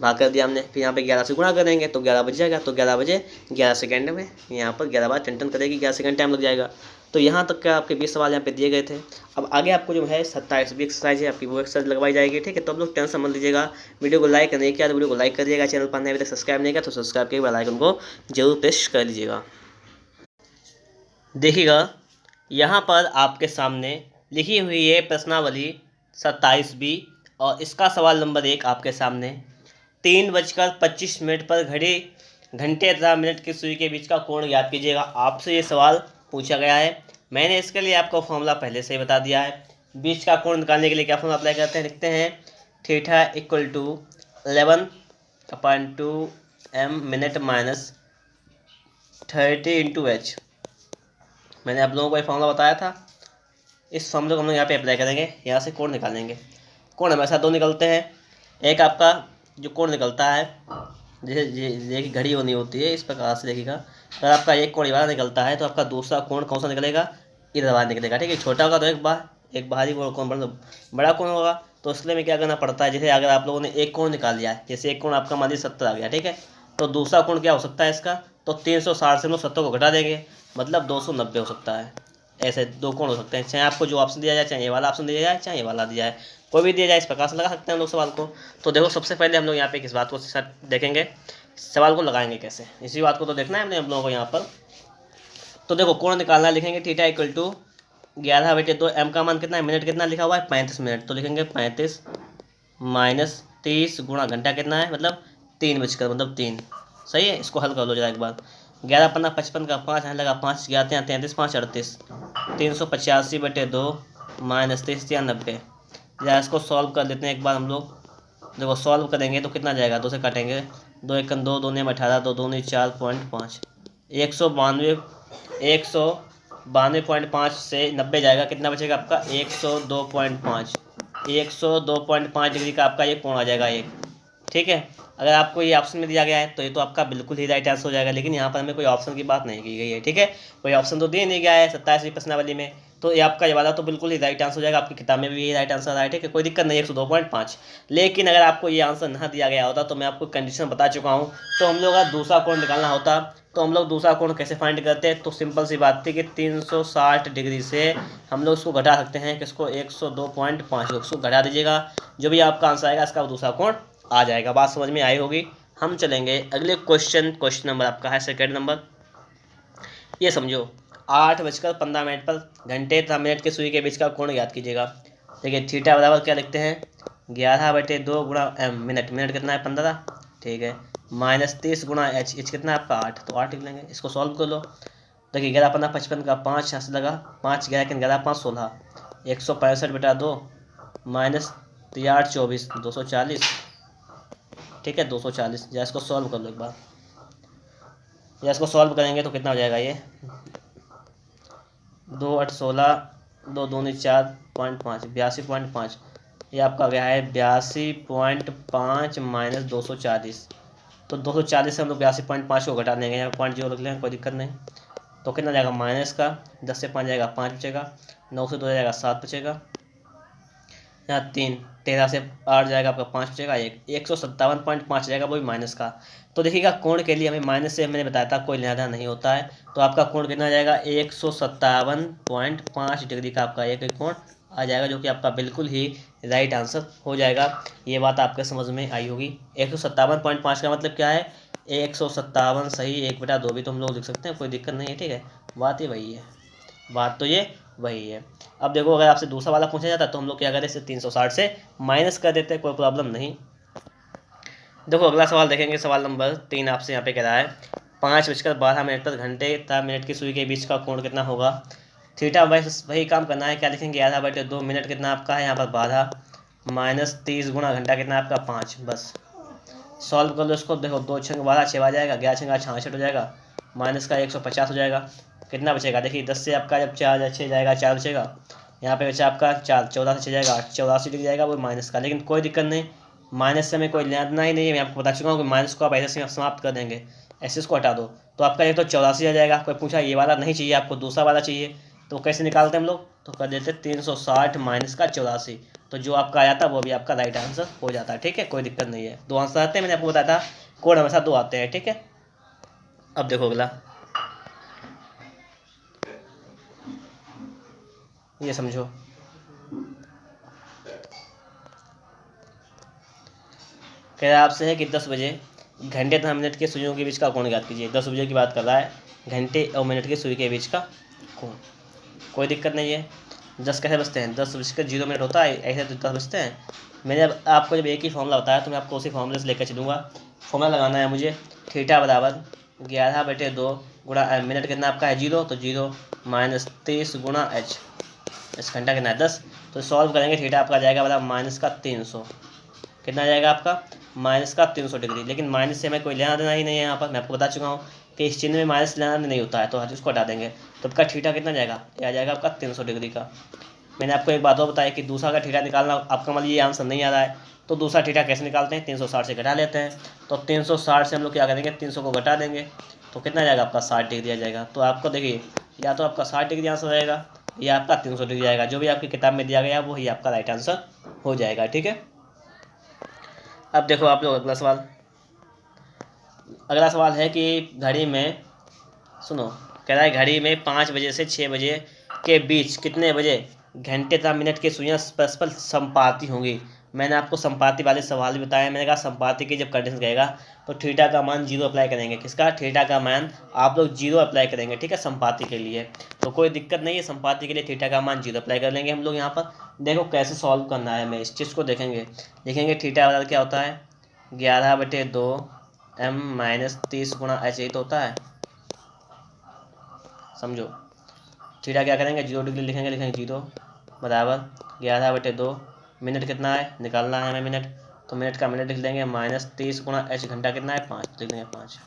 भाग कर दिया हमने, फिर यहाँ पे 11 से गुणा करेंगे तो 11 बच जाएगा, तो 11 बजे 11 सेकंड में यहाँ पर 11 बार टन करेगी, 11 सेकंड टाइम लग जाएगा। तो यहाँ तक का आपके 20 सवाल यहाँ पे दिए गए थे। अब आगे आपको जो है 27वीं एक्सरसाइज है आपकी, वो एक्सरसाइज लगवाई जाएगी, ठीक है। तो आप लोग टेंशन मत लीजिएगा, वीडियो को लाइक नहीं किया तो वीडियो को लाइक कर दिएगा, चैनल पर अभी तक सब्सक्राइब नहीं किया तो सब्सक्राइब के बेल आइकन को जरूर प्रेस कर लीजिएगा। देखिएगा यहाँ पर आपके सामने लिखी हुई है प्रश्नावली 27B और इसका सवाल नंबर 1 आपके सामने। 3:25 पर घड़ी घंटे 18 मिनट की सुई के बीच का कोण ज्ञात कीजिएगा। आपसे ये सवाल पूछा गया है। मैंने इसके लिए आपको फॉर्मूला पहले से ही बता दिया है। बीच का कोण निकालने के लिए क्या फॉर्मूला अप्लाई करते हैं, लिखते हैं theta equal to 11/2 m minute minus 30 into h. मैंने आप लोगों को ये फॉर्मूला बताया था, इस फॉर्मूले को हम लोग यहाँ पे अप्लाई करेंगे, यहाँ से कोण निकालेंगे। कोण हमेशा 2 निकलते हैं, एक आपका जो कोण निकलता है जैसे कि घड़ी होनी होती है इस प्रकार से देखिएगा, अगर आपका एक कोण वाला निकलता है तो आपका दूसरा कोण कौन सा निकलेगा, इधर बाहर निकलेगा, ठीक है। छोटा होगा तो एक बाहरी कोण, बड़ा कोण होगा तो उसके लिए में क्या करना पड़ता है, जैसे अगर आप लोगों ने एक कोण निकाल लिया है, जैसे एक कोण आपका मान लीजिए 70 आ गया, ठीक है, तो दूसरा कोण क्या हो सकता है इसका, तो 360 से हम लोग 70 को घटा देंगे, मतलब 290 हो सकता है। ऐसे 2 कोण हो सकते हैं, चाहे आपको जो ऑप्शन दिया जाए, चाहे ये वाला ऑप्शन दिया जाए, चाहे ये वाला दिया जाए, कोई भी दिया जाए, इस प्रकार से लगा सकते हैं हम लोग सवाल को। तो देखो सबसे पहले हम लोग यहाँ पे किस बात को देखेंगे, सवाल को लगाएंगे कैसे, इसी बात को तो देखना है हमने हम लोगों को यहाँ पर। तो देखो कोण निकालना, लिखेंगे थीटा इक्वल टू 11/2 m का मान कितना है, मिनट कितना लिखा हुआ है 35 मिनट, तो लिखेंगे 35 माइनस 30 गुणा घंटा कितना है, मतलब 3 बजकर मतलब 3। सही है, इसको हल कर लो जरा एक बार। 11 15 55 का 5 यहाँ लगा 5 11 33 5 38, 385/2 माइनस 30 90। या इसको सॉल्व कर लेते हैं एक बार हम लोग। देखो सॉल्व करेंगे तो कितना जाएगा, 2 से काटेंगे, 2 1 2 2 18 2 2 4.5, 192.5 से 90 जाएगा, कितना बचेगा आपका 102.5, 102.5 डिग्री का आपका ये कोण आ जाएगा एक, ठीक है। अगर आपको ये ऑप्शन में दिया गया है तो ये तो आपका बिल्कुल ही राइट आंसर हो जाएगा, लेकिन यहाँ पर हमें कोई ऑप्शन की बात नहीं की गई है, ठीक है। कोई ऑप्शन तो दिया नहीं गया है 27वीं प्रश्नावली में, तो ये आपका ये वाला तो बिल्कुल ही राइट आंसर हो जाएगा, आपकी किताब में भी यही राइट आंसर राइट है कि कोई दिक्कत नहीं है 102.5। लेकिन अगर आपको ये आंसर ना दिया गया होता तो मैं आपको कंडीशन बता चुका हूँ, तो हम लोग अगर दूसरा कोण निकालना होता तो हम लोग दूसरा कोण कैसे फाइंड करते हैं, तो सिंपल सी बात थी कि 360 डिग्री से हम लोग उसको घटा सकते हैं, किसको 102.5 उसको घटा दीजिएगा, जो भी आपका आंसर आएगा इसका दूसरा कोण आ जाएगा। बात समझ में आई होगी। हम चलेंगे अगले क्वेश्चन नंबर आपका है सेकंड नंबर। ये समझो 8:15 पर घंटे तथा मिनट के सुई के बीच का कोण ज्ञात कीजिएगा। देखिए थीटा बराबर क्या लिखते हैं, 11/2 गुणा एम, मिनट कितना है 15, ठीक है, -30 गुणा एच कितना है आपका 8, तो 8 लिख लेंगे। इसको सॉल्व कर लो। देखिए 11×15 = 55 का 5 यहाँ से लगा, 5 11 11 5 16, 165/2 -3 24 240, ठीक है 240। या इसको सॉल्व कर लो एक बार, या इसको सॉल्व करेंगे तो कितना हो जाएगा, ये 2 8 16 2 दूनी 4.5 82.5, ये आपका गया है 82.5 - 240। तो 240 से हम लोग 82.5 को घटा देंगे, यहाँ पॉइंट 0 रख लेंगे, कोई दिक्कत नहीं। तो कितना जाएगा माइनस का 10 से 5 जाएगा 5 बचेगा, 9 से 2 जाएगा 7 बचेगा, यहाँ 3 13 से 8 जाएगा आपका 5 बचेगा, 157.5 जाएगा, वो भी माइनस का। तो देखिएगा कोण के लिए हमें माइनस से मैंने बताया था कोई लेना देना नहीं होता है, तो आपका कोण कितना जाएगा 157.5 डिग्री का आपका एक कोण आ जाएगा, जो कि आपका बिल्कुल ही राइट आंसर हो जाएगा। ये बात आपके समझ में आई होगी। 157.5 का मतलब क्या है, 157 सही 1/2 भी तो हम लोग लिख सकते हैं, कोई दिक्कत नहीं है, ठीक है। बात ये वही है, बात तो ये वही है। अब देखो अगर आपसे दूसरा वाला पूछा जाता तो हम लोग क्या करें, इसे 360 से माइनस कर देते, कोई प्रॉब्लम नहीं। देखो अगला सवाल देखेंगे, सवाल नंबर 3 आपसे यहाँ पे कह रहा है 5:12 पर घंटे तथा मिनट की सुई के बीच का कोण कितना होगा। थीटा वही काम करना है, क्या लिखेंगे 11/2 मिनट कितना आपका है यहाँ पर 12 -30 गुणा घंटा कितना आपका 5, बस सॉल्व कर लो इसको। देखो 2 छंग 12 6 आ जाएगा, 11 छंगा 66 हो जाएगा, माइनस का 150 हो जाएगा, कितना बचेगा। देखिए 10 से आपका जब 4 6 जाएगा 4 बचेगा, यहाँ पे बचा आपका 4 14 से 6 जाएगा 84 डिग्री जाएगा, वो माइनस का। लेकिन कोई दिक्कत नहीं, माइनस से हमें कोई लेना ही नहीं है, मैं आपको बता चुका हूँ कि माइनस को आप ऐसे समाप्त कर देंगे, ऐसे इसको हटा दो। तो आपका एक तो 84 आ जाएगा। कोई पूछा ये वाला नहीं चाहिए आपको, दूसरा वाला चाहिए, तो कैसे निकालते हैं हम लोग, तो कर देते 360 माइनस का 84, तो जो आपका आया था वो भी आपका राइट आंसर हो जाता है, ठीक है, कोई दिक्कत नहीं है। 2 आंसर आते हैं, मैंने आपको बताया था कोड हमेशा 2 आते हैं, ठीक है। अब देखो अगला, ये समझो कह रहा है आपसे है कि 10 बजे घंटे तथा मिनट के सुइयों के बीच का कोण ज्ञात कीजिए। 10 बजे की बात कर रहा है, घंटे और मिनट के सुई के बीच का कोण, कोई दिक्कत नहीं है। 10 कैसे बजते हैं, 10:0 होता है, ऐसे तो 10 बजते हैं। मैंने आपको जब एक ही फॉर्मूला बताया तो मैं आपको उसी फॉर्मूले से लेकर चलूँगा। फॉर्मूला लगाना है मुझे, थीटा बराबर 11/2 गुणा मिनट कितना आपका है 0, तो 0 -30 गुणा एच, इस घंटा कितना है 10। तो सॉल्व करेंगे, थीटा आपका जाएगा बराबर -300, कितना जाएगा आपका -300 डिग्री। लेकिन माइनस से हमें कोई लेना देना ही नहीं है, यहाँ पर मैं आपको बता चुका हूँ कि इस चिन्ह में माइनस लेना नहीं होता है, तो हम इसको हटा देंगे। तो आपका थीटा कितना जाएगा, यह आ जाएगा आपका 300 डिग्री का। मैंने आपको एक बात और बताया कि दूसरा का थीटा निकालना आपका मतलब ये आंसर नहीं आ रहा है, तो दूसरा थीटा कैसे निकालते हैं, 360 से घटा लेते हैं। तो 360 से हम लोग क्या करेंगे, 300 को घटा देंगे, तो कितना जाएगा आपका 60 डिग्री आ जाएगा। तो आपको देखिए या तो आपका 60 डिग्री आंसर रहेगा या आपका 300 डिग्री आएगा, जो भी आपकी किताब में दिया गया वही आपका राइट आंसर हो जाएगा, ठीक है। अब देखो आप लोग अगला सवाल, अगला सवाल है कि घड़ी में, सुनो, कह रहा है घड़ी में 5 बजे से 6 बजे के बीच कितने बजे घंटे तथा मिनट की सुइयां परस्पर संपाती होंगी। मैंने आपको संपाती वाले सवाल भी बताया। मैंने कहा संपाती की जब कंडीशन कहेगा तो थीटा का मान 0 अप्लाई करेंगे। किसका, थीटा का मान आप लोग 0 अप्लाई करेंगे, ठीक है, संपाती के लिए। तो कोई दिक्कत नहीं है, संपाती के लिए थीटा का मान 0 अप्लाई कर लेंगे हम लोग। यहाँ पर देखो कैसे सॉल्व करना है, हमें इस चीज़ को देखेंगे। देखेंगे थीटा बराबर क्या होता है, 11/2 m -30 गुणा एच, यही तो होता है, समझो। थीटा क्या करेंगे, 0 डिग्री लिखेंगे, 0 बराबर 11/2, मिनट कितना है निकालना है हमें मिनट, तो मिनट का मिनट लिख देंगे -30 गुणा एच, घंटा कितना है 5, लिख देंगे 5,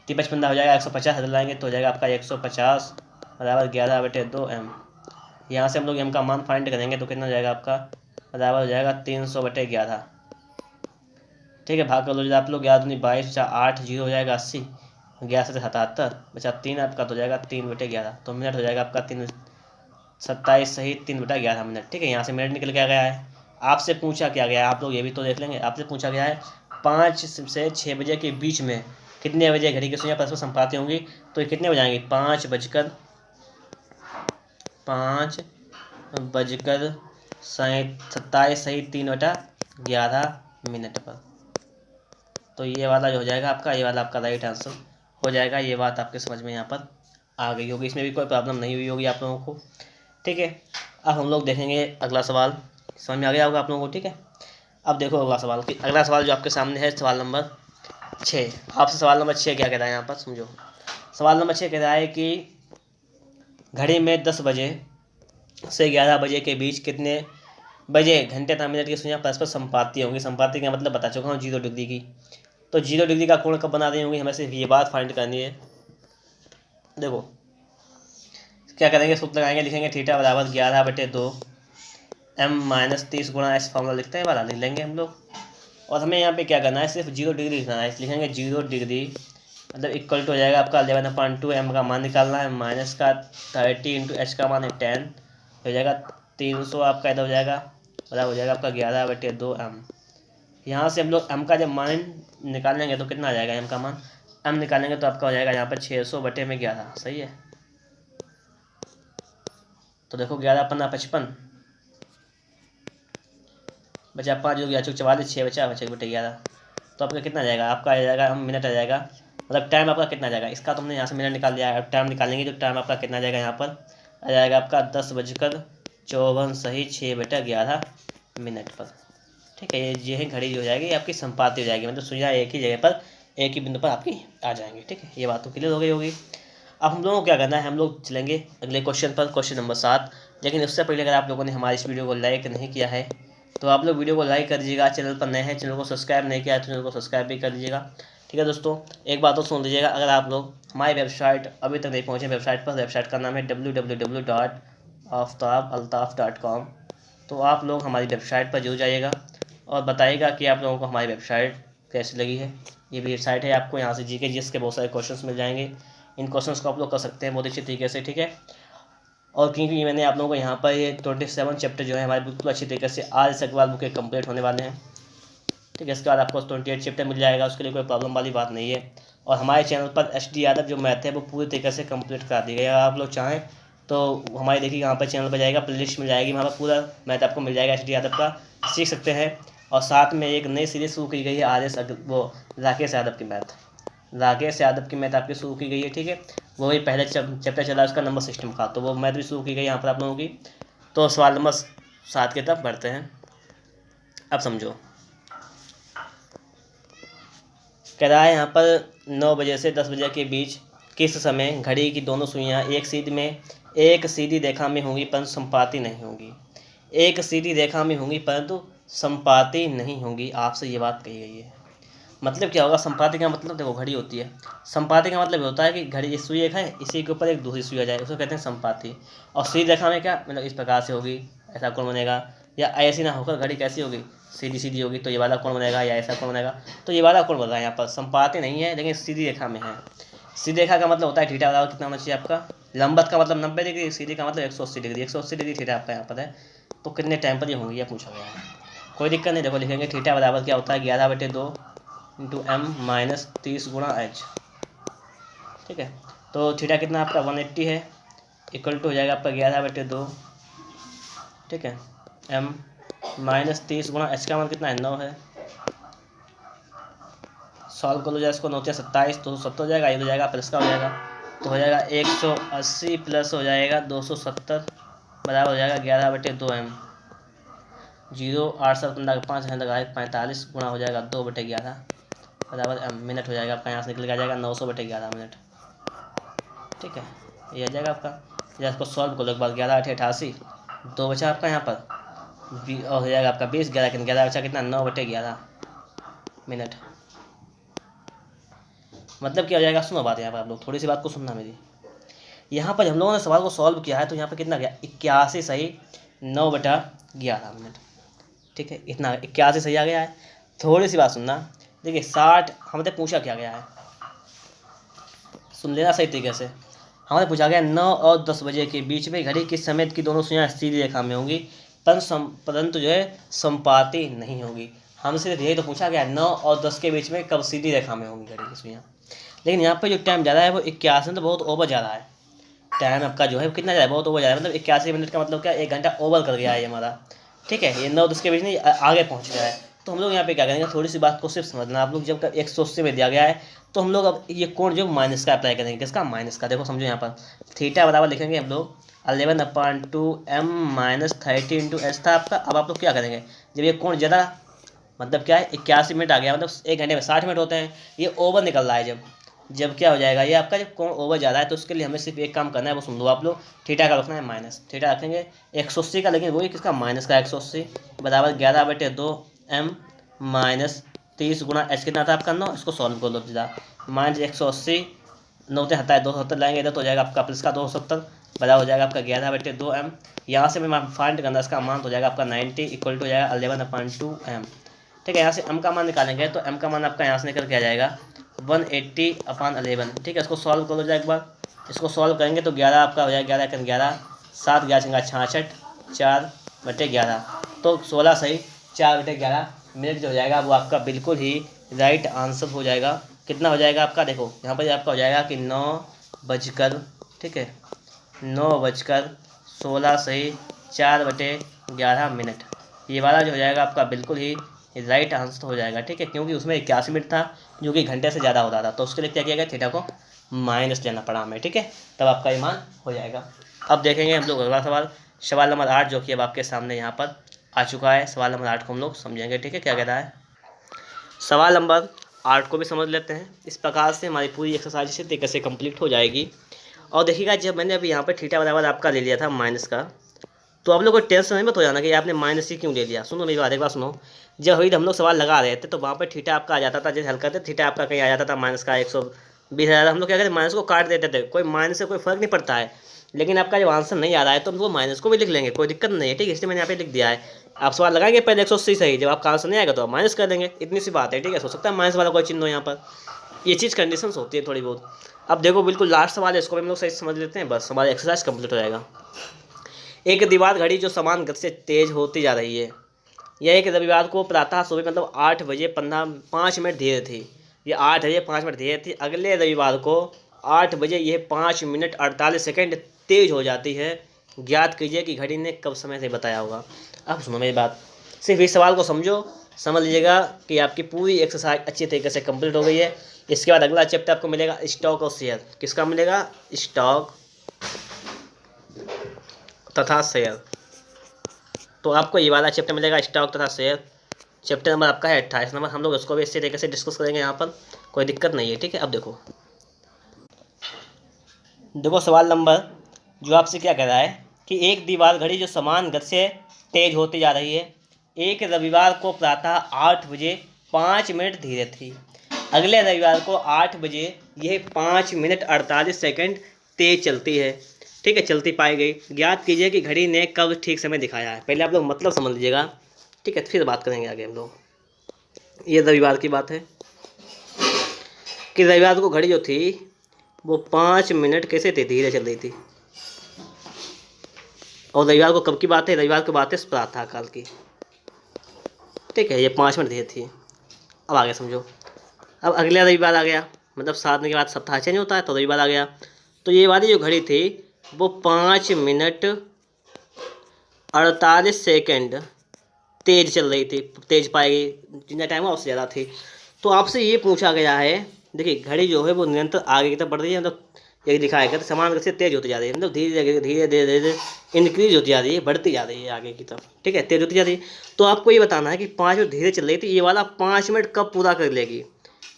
55 हो जाएगा, 150 हल लाएंगे तो हो जाएगा आपका 150 बराबर 11/2 m। यहाँ से हम लोग m का मान फाइंड करेंगे तो कितना हो जाएगा आपका, बराबर हो जाएगा 300/11, ठीक है। भाग कर लो, आप लोग 11 दूनी 22, 8 0 हो जाएगा 80, 11 से 77 बचा 3 आपका, तो हो जाएगा 3/11। तो मिनट हो जाएगा आपका 3 27 सही 3/11 मिनट। ठीक है, यहाँ से मिनट निकल के आ गया है। आपसे पूछा क्या गया है, आप लोग ये भी तो देख लेंगे। आपसे पूछा गया है 5 से 6 बजे के बीच में कितने बजे घड़ी की सुइयां परस्पर संपाती होंगी। तो ये कितने बजे आएंगी, 5:27 सही 3/11 मिनट पर। तो ये वाला जो हो जाएगा आपका, ये वाला आपका राइट आंसर हो जाएगा। ये बात आपके समझ में यहाँ पर आ गई होगी, इसमें भी कोई प्रॉब्लम नहीं हुई होगी आप लोगों को। ठीक है, अब हम लोग देखेंगे अगला सवाल। समझ में आ गया होगा आप लोगों को। ठीक है, अब देखो अगला सवाल कि अगला सवाल जो आपके सामने है सवाल नंबर 6। आपसे सवाल नंबर 6 क्या कह रहा है यहाँ पर समझो। सवाल नंबर 6 कह रहा है कि घड़ी में 10 बजे से 11 बजे के बीच कितने बजे घंटे तथा मिनट की सुइयां परस्पर संपाती होंगी। संपाती का मतलब बता चुका हूँ, 0 डिग्री की। तो 0 डिग्री का कोण कब बना रही होंगी, हमें सिर्फ ये बात फाइंड करनी है। देखो क्या करेंगे, सूत्र लगाएंगे, लिखेंगे थीटा बराबर 11/2 m-30 गुणा एच। फॉर्मूला लिखते हैं, वाला लिख लेंगे हम लोग। और हमें यहाँ पे क्या करना है, सिर्फ 0 डिग्री लिखना है। लिखेंगे 0 डिग्री मतलब इक्वल टू हो जाएगा आपका 11/2। एम का मान निकालना है, माइनस का 30 इंटू एच का मान है 10 हो जाएगा 300 आपका इधर हो जाएगा, बराबर हो जाएगा आपका 11/2 m। यहाँ से हम लोग m का जब मान निकालेंगे तो कितना आ जाएगा, m का मान m निकालेंगे तो आपका हो जाएगा यहाँ पर 600/11। सही है, तो देखो 11×5 = 55 बचा 5 हो गया 44, 6 बचा 1/11। तो आपका कितना आ जाएगा, आपका आ जाएगा मिनट आ जाएगा, मतलब टाइम आपका कितना आ जाएगा। इसका तुमने यहाँ से मिनट निकाल दिया है, अब टाइम निकालेंगे तो टाइम आपका कितना आ जाएगा, यहाँ पर आ जाएगा आपका 10:54 सही 6/11 मिनट पर। ठीक है, ये है घड़ी जो हो जाएगी आपकी संपाती हो जाएगी, मतलब सुइयां एक ही जगह पर एक ही बिंदु पर आपकी आ जाएंगी। ठीक है, ये बात तो क्लियर हो गई होगी। अब हम लोगों को क्या करना है, हम लोग चलेंगे अगले क्वेश्चन पर, क्वेश्चन नंबर 7। लेकिन उससे पहले अगर आप लोगों ने हमारी इस वीडियो को लाइक नहीं किया है तो आप लोग वीडियो को लाइक कर दीजिएगा। चैनल पर नए हैं, चैनल को सब्सक्राइब नहीं किया है तो चैनल को सब्सक्राइब भी कर दीजिएगा। ठीक है दोस्तों, एक बात तो सुन लीजिएगा, अगर आप लोग हमारी वेबसाइट अभी तक नहीं पहुँचे वेबसाइट पर, वेबसाइट का नाम है www.aftabaltaf.com। तो आप लोग हमारी वेबसाइट पर जरूर जाइएगा और बताइएगा कि आप लोगों को हमारी वेबसाइट कैसी लगी है। ये वेबसाइट है, आपको यहाँ से जीके जीएस के बहुत सारे क्वेश्चंस मिल जाएंगे। इन क्वेश्चंस को आप लोग कर सकते हैं बहुत अच्छे तरीके से। ठीक है, और क्योंकि मैंने आप लोगों को यहाँ पर ये 27 चैप्टर जो है हमारे बिल्कुल अच्छी तरीके से आज से अगले बुक के कंप्लीट होने वाले हैं। ठीक है, इसके बाद आपको 28 चैप्टर मिल जाएगा, उसके लिए कोई प्रॉब्लम वाली बात नहीं है। और हमारे चैनल पर HD यादव जो मैथ है वो पूरी तरीके से कंप्लीट करा दी गई है। आप लोग चाहें तो हमारे देखिए यहाँ पर चैनल पर जाएगा, प्लेलिस्ट मिल जाएगी, वहाँ पर पूरा मैथ आपको मिल जाएगा HD यादव का, सीख सकते हैं। और साथ में एक नई सीरीज शुरू की गई है वो राकेश यादव की मैथ, राकेश यादव की मैथ आपकी शुरू की गई है। ठीक है, वो ही पहले चैप्टर चला उसका नंबर सिस्टम का, तो वो मैथ भी शुरू की गई यहाँ पर आप लोगों की। तो सवाल नंबर 7 की तरफ बढ़ते हैं। अब समझो, कह रहा है यहाँ पर 9 बजे से 10 बजे के बीच किस समय घड़ी की दोनों सुइयाँ एक सीधी रेखा में होंगी परंतु संपाती नहीं होंगी। एक सीधी रेखा में होंगी परंतु संपाती नहीं होंगी, आपसे ये बात कही गई है। मतलब क्या होगा, संपाती का मतलब देखो घड़ी होती है, संपाती का मतलब होता है कि घड़ी इस सुई एक है, इसी के ऊपर एक दूसरी सुई आ जाए, उसको कहते हैं संपाती। और सीधी रेखा में क्या मतलब इस प्रकार से होगी, ऐसा कोण बनेगा, या ऐसी ना होकर घड़ी कैसी होगी, सीधी सीधी होगी, तो ये वाला कोण बनेगा, या ऐसा कोण बनेगा, तो ये वाला कोण बन रहा है। यहाँ पर संपाती नहीं है लेकिन सीधी रेखा में है। सीधी रेखा का मतलब होता है थीटा बराबर कितना होना चाहिए आपका, लंबत का मतलब 90 डिग्री, सीधी का मतलब 180 डिग्री। 180 डिग्री थीटा आपका यहाँ पर है। तो कितने टाइम पर ये होंगी यह पूछा गया है, कोई दिक्कत नहीं। देखो लिखेंगे थीटा बराबर क्या होता है 11/2 इंटू m-30 गुणा h। ठीक है, तो थीटा कितना आपका 180 है, इक्वल टू हो जाएगा आपका 11/2। ठीक है, m-30 गुणा h का मान कितना है 9 है। सॉल्व कर लो जाए इसको, 9 × 27 270 हो जाएगा, ये हो जाएगा प्लस का हो जाएगा, तो हो जाएगा 180 प्लस हो जाएगा 270 बराबर हो जाएगा 11/2 m। 0 8 7 15 5 45 गुणा हो जाएगा 2/11 बराबर मिनट हो जाएगा आपका, यहाँ से निकल के आ जाएगा 900/11 मिनट। ठीक है, ये आ जाएगा आपका। जब इसको सॉल्व करो एक बार, 11 8 88 2 बचा आपका यहाँ पर, और हो जाएगा आपका 20 11 बचा कितना 9/11 मिनट। मतलब क्या हो जाएगा, सुनो बात यहाँ पर आप लोग, थोड़ी सी बात को सुनना मेरी। यहाँ पर हम लोगों ने सवाल को सॉल्व किया है तो यहाँ पर कितना गया 81 सही 9/11 मिनट। ठीक है, इतना 81 सही आ गया है। थोड़ी सी बात सुनना, देखिए 60 हमसे पूछा क्या गया है, सुन लेना सही तरीके से। हमारे पूछा गया 9 और 10 बजे के बीच में घड़ी किस समय की दोनों सुइयां सीधी रेखा में होंगी परंतु जो है संपाती नहीं होगी। हमसे यही तो पूछा गया 9 और 10 के बीच में कब सीधी रेखा में होंगी घड़ी की सुइयां। लेकिन यहाँ पे जो टाइम ज़्यादा है वो 81, तो बहुत ओवर जा रहा है टाइम आपका जो है कितना ज़्यादा बहुत ओवर जा रहा है, मतलब 81 मिनट का मतलब क्या 1 घंटा ओवर कर गया है ये हमारा। ठीक है, ये 9 10 के बीच नहीं आगे पहुँच गया है। तो हम लोग यहाँ पे क्या करेंगे, थोड़ी सी बात को सिर्फ समझना आप लोग। जब 180 में दिया गया है तो हम लोग अब ये कोण जो माइनस का अप्लाई करेंगे, किसका माइनस का। देखो समझो यहाँ पर थीटा बराबर लिखेंगे हम लोग 11/2m - 30 × s था आपका। अब आप लोग क्या करेंगे, जब ये कोण ज़्यादा मतलब क्या है 81 मिनट आ गया, मतलब 1 घंटे में 60 मिनट होते हैं, ये ओवर निकल रहा है जब क्या हो जाएगा, ये आपका जब कोण ओवर जा रहा है तो उसके लिए हमें सिर्फ एक काम करना है, वो सुन लो आप लोग। थीटा का रखना है माइनस, थीटा रखेंगे 180 का, लेकिन वही किसका माइनस का 180 बराबर 11/2m - 30 × h कितना था आपका 9। इसको सॉल्व कर लो सीधा, -180 9 से हटाए 270 लाएंगे इधर तो हो जाएगा आपका प्लस का 270 बराबर हो जाएगा आपका 11/2m। यहाँ से मैं फाइंड करना इसका मान तो हो जाएगा आपका 90 इक्वल टू हो जाएगा 11/2m। ठीक है, यहाँ से m का मान निकालेंगे तो m का मान आपका यहाँ से निकल के आ जाएगा 180/11। ठीक है, इसको सॉल्व कर लो जाए एक बार। इसको सॉल्व करेंगे तो 11 आपका हो जाएगा 11 7 11 66 4/11 तो 16 सही 4/11 मिनट जो हो जाएगा वो आपका बिल्कुल ही राइट आंसर हो जाएगा। कितना हो जाएगा आपका, देखो यहाँ पर आपका हो जाएगा कि 9 ठीक है 9 बजकर 16 सही 4/11 मिनट। ये वाला जो हो जाएगा आपका बिल्कुल ही राइट आंसर हो जाएगा। ठीक है, क्योंकि उसमें 81 मिनट था जो कि घंटे से ज़्यादा हो रहा था, तो उसके लिए क्या किया गया, थीटा को माइनस लेना पड़ा हमें। ठीक है, तब आपका ये मान हो जाएगा। अब देखेंगे हम लोग अगला सवाल, सवाल नंबर 8, जो कि अब आपके सामने यहाँ पर आ चुका है। सवाल नंबर 8 को हम लोग समझेंगे। ठीक है, क्या कह रहा है, सवाल नंबर 8 को भी समझ लेते हैं। इस प्रकार से हमारी पूरी एक्सरसाइज इसी तरीके से कंप्लीट हो जाएगी। और देखिएगा, जब मैंने अभी यहाँ पर थीटा बराबर आपका ले लिया था माइनस का, तो आप लोग को टेंशन नहीं मत हो जाना कि आपने माइनस ही क्यों ले लिया। सुनो मेरी बात, एक बार सुनो। जब अभी हम लोग सवाल लगा रहे थे तो वहाँ पर थीटा आपका आ जाता था, जैसे हल करते थीटा आपका कहीं आ जाता था माइनस का 120,000, हम लोग क्या करते माइनस को काट देते थे। कोई माइनस से कोई फर्क नहीं पड़ता है, लेकिन आपका जब आंसर नहीं आ रहा है तो हम वो माइनस को भी लिख लेंगे, कोई दिक्कत नहीं है। ठीक है, इसलिए मैंने यहाँ पे लिख दिया है। आप सवाल लगाएंगे पहले 180 सही, जब आपका आंसर नहीं आएगा तो आप माइनस कर देंगे, इतनी सी बात है। ठीक है, हो सकता है माइनस वाला कोई चिन्ह हो यहाँ पर, ये चीज़ कंडीशन होती है थोड़ी बहुत। अब देखो बिल्कुल लास्ट सवाल है, इसको भी हम लोग सही समझ लेते हैं, बस हमारी एक्सरसाइज कंप्लीट हो जाएगा। एक दीवार घड़ी जो समान गति से तेज होती जा रही है, यह एक रविवार को प्रातः सुबह मतलब 8 बजे 5 मिनट धीरे थी। ये 8 बजे 5 मिनट धीरे थी। अगले रविवार को 8 बजे यह 5 मिनट 48 सेकंड तेज हो जाती है। ज्ञात कीजिए कि घड़ी ने कब समय से बताया होगा। अब सुनो मेरी बात, सिर्फ इस सवाल को समझो, समझ लीजिएगा कि आपकी पूरी एक्सरसाइज अच्छी तरीके से कंप्लीट हो गई है। इसके बाद अगला चैप्टर आपको मिलेगा स्टॉक और शेयर। किसका मिलेगा, स्टॉक तथा शेयर। तो आपको ये वाला चैप्टर मिलेगा स्टॉक तथा शेयर। चैप्टर नंबर आपका है 28 नंबर। हम लोग इसको भी इसी तरीके से डिस्कस करेंगे, यहाँ पर कोई दिक्कत नहीं है। ठीक है, अब देखो सवाल नंबर जो आपसे क्या कह रहा है कि एक दीवार घड़ी जो समान गति से तेज होती जा रही है, एक रविवार को प्रातः 8 बजे 5 मिनट धीरे थी। अगले रविवार को 8 बजे यह 5 मिनट 48 सेकंड तेज चलती है। ठीक है, चलती पाई गई। ज्ञात कीजिए कि घड़ी ने कब ठीक समय दिखाया है। पहले आप लोग मतलब समझ लीजिएगा, ठीक है, फिर बात करेंगे आगे हम लोग। ये रविवार की बात है कि रविवार को घड़ी जो थी वो 5 मिनट कैसे थी, धीरे चल रही थी। और रविवार को कब की बात है, रविवार की बात है प्रातः काल की। ठीक है, ये 5 मिनट धीरे थी। अब आगे समझो। अब अगला रविवार आ गया, मतलब 7 दिन के बाद सप्ताह चेंज होता है, तो रविवार आ गया। तो ये वाली जो घड़ी थी वो 5 मिनट 48 सेकंड तेज चल रही थी, तेज पाएगी। जितना टाइम हुआ उससे ज़्यादा थी। तो आपसे ये पूछा गया है, देखिए घड़ी जो है वो निरंतर आगे की तरफ बढ़ रही है, मतलब ये दिखाया गया समान गति से तेज होती जा रही है, मतलब धीरे धीरे धीरे धीरे इंक्रीज होती जा रही है, बढ़ती जा रही है आगे की तरफ। ठीक है, तेज होती जा रही है। तो आपको ये बताना है कि 5 मिनट धीरे चल रही थी, ये वाला 5 मिनट कब पूरा कर लेगी।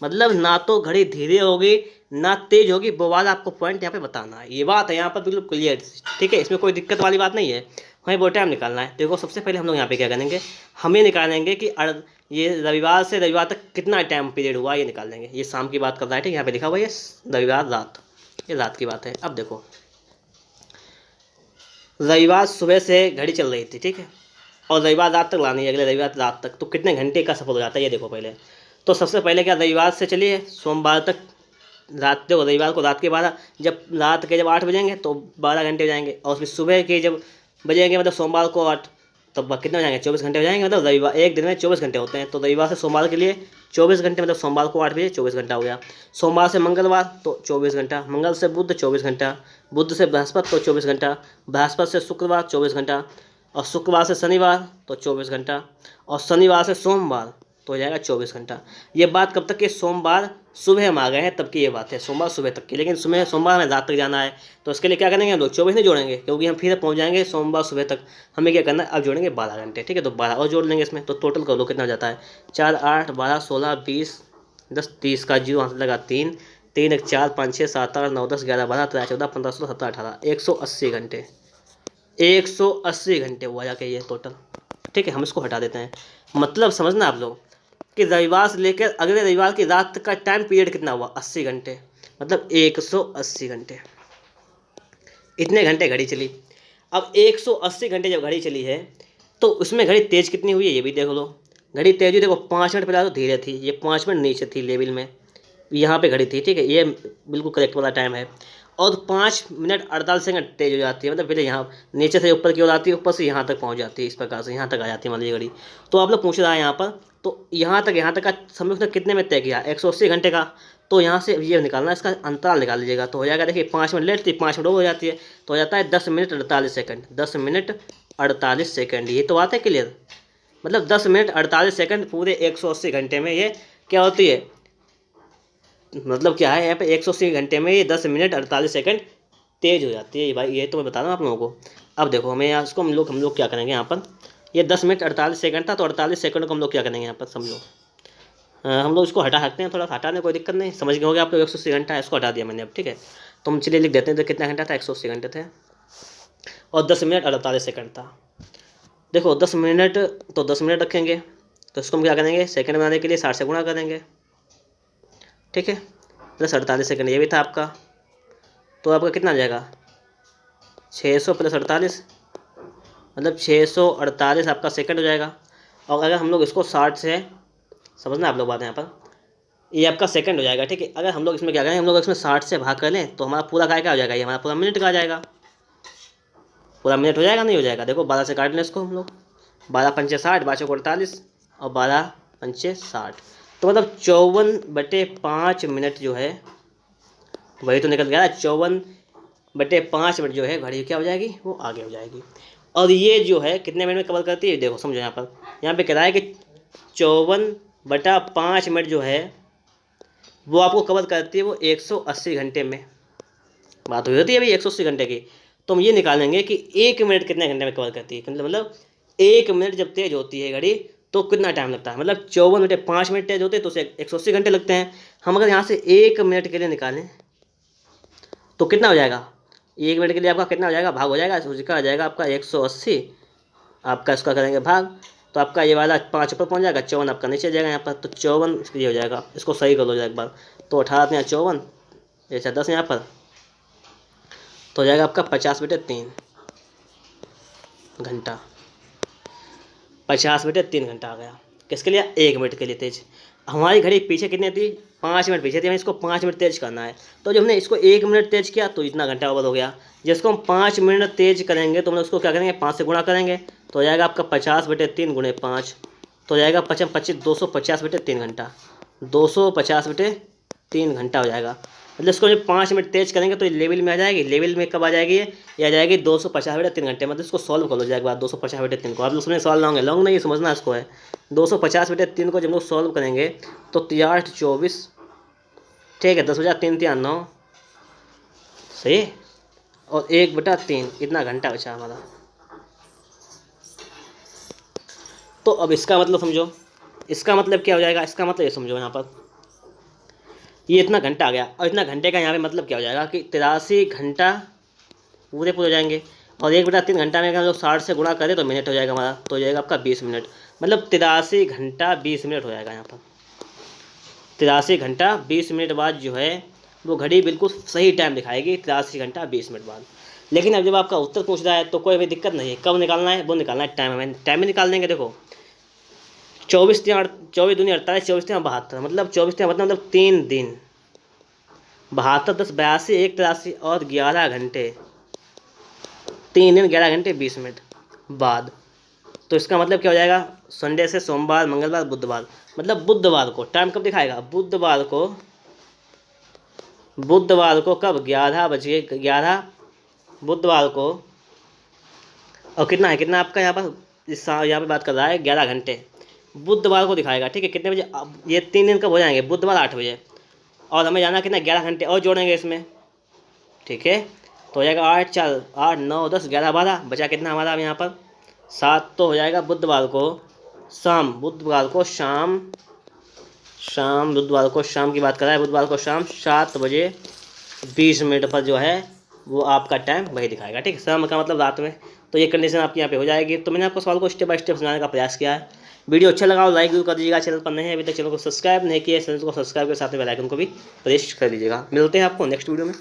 मतलब ना तो घड़ी धीरे होगी ना तेज होगी, वो वाला आपको पॉइंट यहाँ पे बताना है। ये बात है यहाँ पर बिल्कुल क्लियर। ठीक है, इसमें कोई दिक्कत वाली बात नहीं है, हमें वो टाइम निकालना है। देखो सबसे पहले हम लोग यहाँ पे क्या करेंगे, हमें निकालेंगे कि ये रविवार से रविवार तक कितना टाइम पीरियड हुआ, ये निकाल लेंगे। ये शाम की बात कर रहा है, ठीक है, यहाँ पे लिखा हुआ है रविवार रात, ये रात की बात है। अब देखो रविवार सुबह से घड़ी चल रही थी, ठीक है, और रविवार रात तक लानी है, अगले रविवार रात तक, तो कितने घंटे का सफर हो जाता है ये देखो पहले। तो सबसे पहले क्या, रविवार से चलिए सोमवार तक रात को रविवार को रात के 12, जब रात के जब 8 बजेंगे तो 12 घंटे हो जाएंगे, और फिर सुबह के जब बजेंगे मतलब सोमवार को 8, तब कितने हो जाएंगे 24 घंटे हो जाएंगे। मतलब रविवार एक दिन में 24 घंटे होते हैं, तो रविवार से सोमवार के लिए 24 घंटे, मतलब सोमवार को 8 बजे 24 घंटा हो गया। सोमवार से मंगलवार तो 24 घंटा, मंगल से बुध 24 घंटा, बुध से बृहस्पति तो 24 घंटा, बृहस्पति से शुक्रवार 24 घंटा, और शुक्रवार से शनिवार तो 24 घंटा, और शनिवार से सोमवार तो हो जाएगा 24 घंटा। ये बात कब तक कि सोमवार सुबह हम आ गए हैं तब की ये बात है, सोमवार सुबह तक की। लेकिन सुबह सोमवार हमें रात तक जाना है, तो इसके लिए क्या करेंगे हम लोग 24 नहीं जोड़ेंगे, क्योंकि हम फिर पहुंच जाएंगे सोमवार सुबह तक। हमें क्या करना है, अब जोड़ेंगे 12 घंटे, ठीक है। तो 12 और जोड़ लेंगे इसमें, तो टोटल कर लो कितना हो जाता है, 4 8 12 16 20 10 30 का जीरो हाथ लगा 3 3 1 4 5 6 7 8 9 10 11 12 13 14 15 16 17 18 180 घंटे, 180 घंटे हुआ जाके ये टोटल, ठीक है। हम इसको हटा देते हैं। मतलब समझना आप लोग कि रविवार से लेकर अगले रविवार की रात तक का टाइम पीरियड कितना हुआ, 80 घंटे, मतलब 180 घंटे, इतने घंटे घड़ी चली। अब 180 घंटे जब घड़ी चली है तो उसमें घड़ी तेज़ कितनी हुई है ये भी देख लो। घड़ी तेज़ हुई, देखो 5 मिनट पहले तो धीरे थी, ये 5 मिनट नीचे थी लेवल में, यहाँ पे घड़ी थी, ठीक है। ये बिल्कुल करेक्ट वाला टाइम है। और 5 मिनट 48 सेकंड तेज हो जाती है, मतलब पहले यहाँ नीचे से ऊपर की ओर आती है, ऊपर से यहाँ तक पहुँच जाती है, इस प्रकार से यहाँ तक आ जाती है मान लीजिए घड़ी। तो आप लोग पूछ रहा है यहाँ पर, तो यहाँ तक का समय उसने कितने में तय किया, 180 घंटे का। तो यहाँ से ये निकालना, इसका अंतराल निकाल लीजिएगा, तो हो जाएगा देखिए 5 मिनट लेट थी, 5 मिनट हो जाती है, तो हो जाता है 10 मिनट 48 सेकंड, 10 मिनट 48 सेकंड। ये तो बात है क्लियर, मतलब 10 मिनट 48 सेकंड पूरे 180 घंटे में ये क्या होती है, मतलब क्या है यहाँ पे 180 घंटे में ये 10 मिनट 48 सेकंड तेज हो जाती है भाई। ये तो मैं बता रहा हूँ आप लोगों को। अब देखो हमें यहाँ इसको हम लोग क्या करेंगे यहाँ पर, ये 10 मिनट 48 सेकंड था, तो 48 सेकंड को हम लोग क्या करेंगे यहाँ पर समझो, हम लोग इसको हटा सकते हैं, थोड़ा हटा दें कोई दिक्कत नहीं, समझ गए होंगे आप लोग। 180 घंटा है, इसको हटा दिया मैंने अब, ठीक है। तो हम चलिए लिख देते हैं, तो कितना घंटा था, 180 घंटे थे, और 10 मिनट 48 सेकंड था। देखो 10 मिनट, तो 10 मिनट रखेंगे, तो इसको हम क्या करेंगे, सेकंड बनाने के लिए 60 से गुणा करेंगे, ठीक है, प्लस 48 सेकंड ये भी था आपका, तो आपका कितना आ जाएगा 600 प्लस 48, मतलब 648 आपका सेकंड हो जाएगा। और अगर हम लोग इसको 60 से, समझना आप लोग बात यहाँ पर, ये आपका सेकंड हो जाएगा, ठीक है। अगर हम लोग इसमें क्या करें, हम लोग इसमें 60 से भाग कर लें तो हमारा पूरा क्या हो जाएगा, ये हमारा पूरा मिनट का आ जाएगा, पूरा मिनट हो जाएगा नहीं हो जाएगा। देखो 12 से काट लें इसको हम लोग, 12 पंचे 60, 12 चौको 48 और 12 पंचे 60, तो मतलब 54/5 मिनट जो है वही तो निकल गया, 54/5 मिनट जो है घड़ी क्या हो जाएगी, वो आगे हो जाएगी। और ये जो है कितने मिनट में कवर करती है, देखो समझो यहाँ पे कह रहा है कि 54/5 मिनट जो है वो आपको कवर करती है वो 180 घंटे में। बात हुई होती है भाई 180 घंटे की, तो हम ये निकालेंगे कि 1 मिनट कितने घंटे में कवर करती है, मतलब 1 मिनट जब तेज होती है घड़ी तो कितना टाइम लगता है, मतलब 54/5 मिनट तेज होते हैं तो उसे 180 घंटे लगते हैं। हम अगर यहाँ से 1 मिनट के लिए निकालें तो कितना हो जाएगा, 1 मिनट के लिए आपका कितना हो जाएगा, भाग हो जाएगा, उसका आ जाएगा आपका 180, आपका इसका करेंगे भाग, तो आपका ये वाला 5 ऊपर पहुँच जाएगा, 54 आपका नीचे जाएगा यहाँ पर, तो 54 ये हो जाएगा। इसको सही कर लो एक बार, तो 18 यहाँ 54, जैसा 10 यहाँ पर, तो हो जाएगा आपका 50/3 घंटा, 50/3 घंटा आ गया। किसके लिए, 1 मिनट के लिए तेज। हमारी घड़ी पीछे कितनी थी, 5 मिनट पीछे थी, हमें इसको 5 मिनट तेज करना है, तो जब हमने इसको 1 मिनट तेज किया तो इतना घंटा ओवर हो गया। जिसको हम 5 मिनट तेज करेंगे तो हम उसको क्या करेंगे, 5 से गुणा करेंगे, तो हो जाएगा आपका 50/3 गुणे 5, तो हो जाएगा 25 25 250/3 घंटा, 250/3 घंटा हो जाएगा। मतलब इसको जब 5 मिनट तेज करेंगे तो ये लेवल में आ जाएगी, लेवल में कब आ जाएगी ये आ जाएगी 250/3 घंटे। मतलब इसको सॉल्व कर लो जाएगा 250/3 को, आप लोग सुने सवाल लाओगे, लॉन्ग नहीं समझना इसको है। 250/3 को जब लोग सॉल्व करेंगे तो 8 24, ठीक है, 10 बजा 3 3 9, सही, और 1/3 इतना घंटा बचा हमारा। तो अब इसका मतलब समझो, इसका मतलब क्या हो जाएगा, इसका मतलब ये समझो यहाँ पर ये इतना घंटा आ गया, और इतना घंटे का यहाँ पे मतलब क्या हो जाएगा कि 83 घंटा पूरे हो जाएंगे, और 1/3 घंटा में अगर हम लोग 60 से गुणा करें तो मिनट हो जाएगा हमारा, तो हो जाएगा आपका 20 मिनट, मतलब 83 घंटा 20 मिनट हो जाएगा यहाँ पर। 83 घंटा 20 मिनट बाद जो है वो घड़ी बिल्कुल सही टाइम दिखाएगी, 83 घंटा 20 मिनट बाद। लेकिन अब जब आपका उत्तर पूछ रहा है तो कोई भी दिक्कत नहीं है, कब निकालना है वो निकालना है टाइम में, टाइम में निकाल देंगे। देखो 24 दूनी 48, 24 72, मतलब 24 मतलब 3 दिन, 72 10 82 1 83 और 11 घंटे, 3 दिन 11 घंटे 20 मिनट बाद। तो इसका मतलब क्या हो जाएगा, संडे से सोमवार मंगलवार बुधवार, मतलब बुधवार को टाइम कब दिखाएगा, बुधवार को कब 11 बुधवार को। और कितना है, कितना आपका यहाँ पर यहाँ पे बात कर रहा है 11 घंटे, बुधवार को दिखाएगा। ठीक है, कितने बजे, अब ये 3 दिन कब हो जाएंगे, बुधवार 8 बजे, और हमें जाना कितना 11 घंटे और जोड़ेंगे इसमें। ठीक है, तो हो जाएगा 8 4 8 9 10 11 12, बचा कितना हमारा अब यहाँ पर 7। तो हो जाएगा बुधवार को शाम की बात कर रहा है, बुधवार को शाम 7 बजे 20 मिनट पर जो है वो आपका टाइम वही दिखाएगा। ठीक है, शाम का मतलब रात में। तो ये कंडीशन आपकी यहाँ पे हो जाएगी। तो मैंने आपको सवाल को स्टेप बाय स्टेप समझाने का प्रयास किया है। वीडियो अच्छा लगा हो लाइक भी कर दीजिएगा, चैनल पर नहीं है अभी तक चैनल को सब्सक्राइब नहीं किया, चैनल को सब्सक्राइब के साथ में बेल आइकन को भी प्रेस कर दीजिएगा। मिलते हैं आपको नेक्स्ट वीडियो में।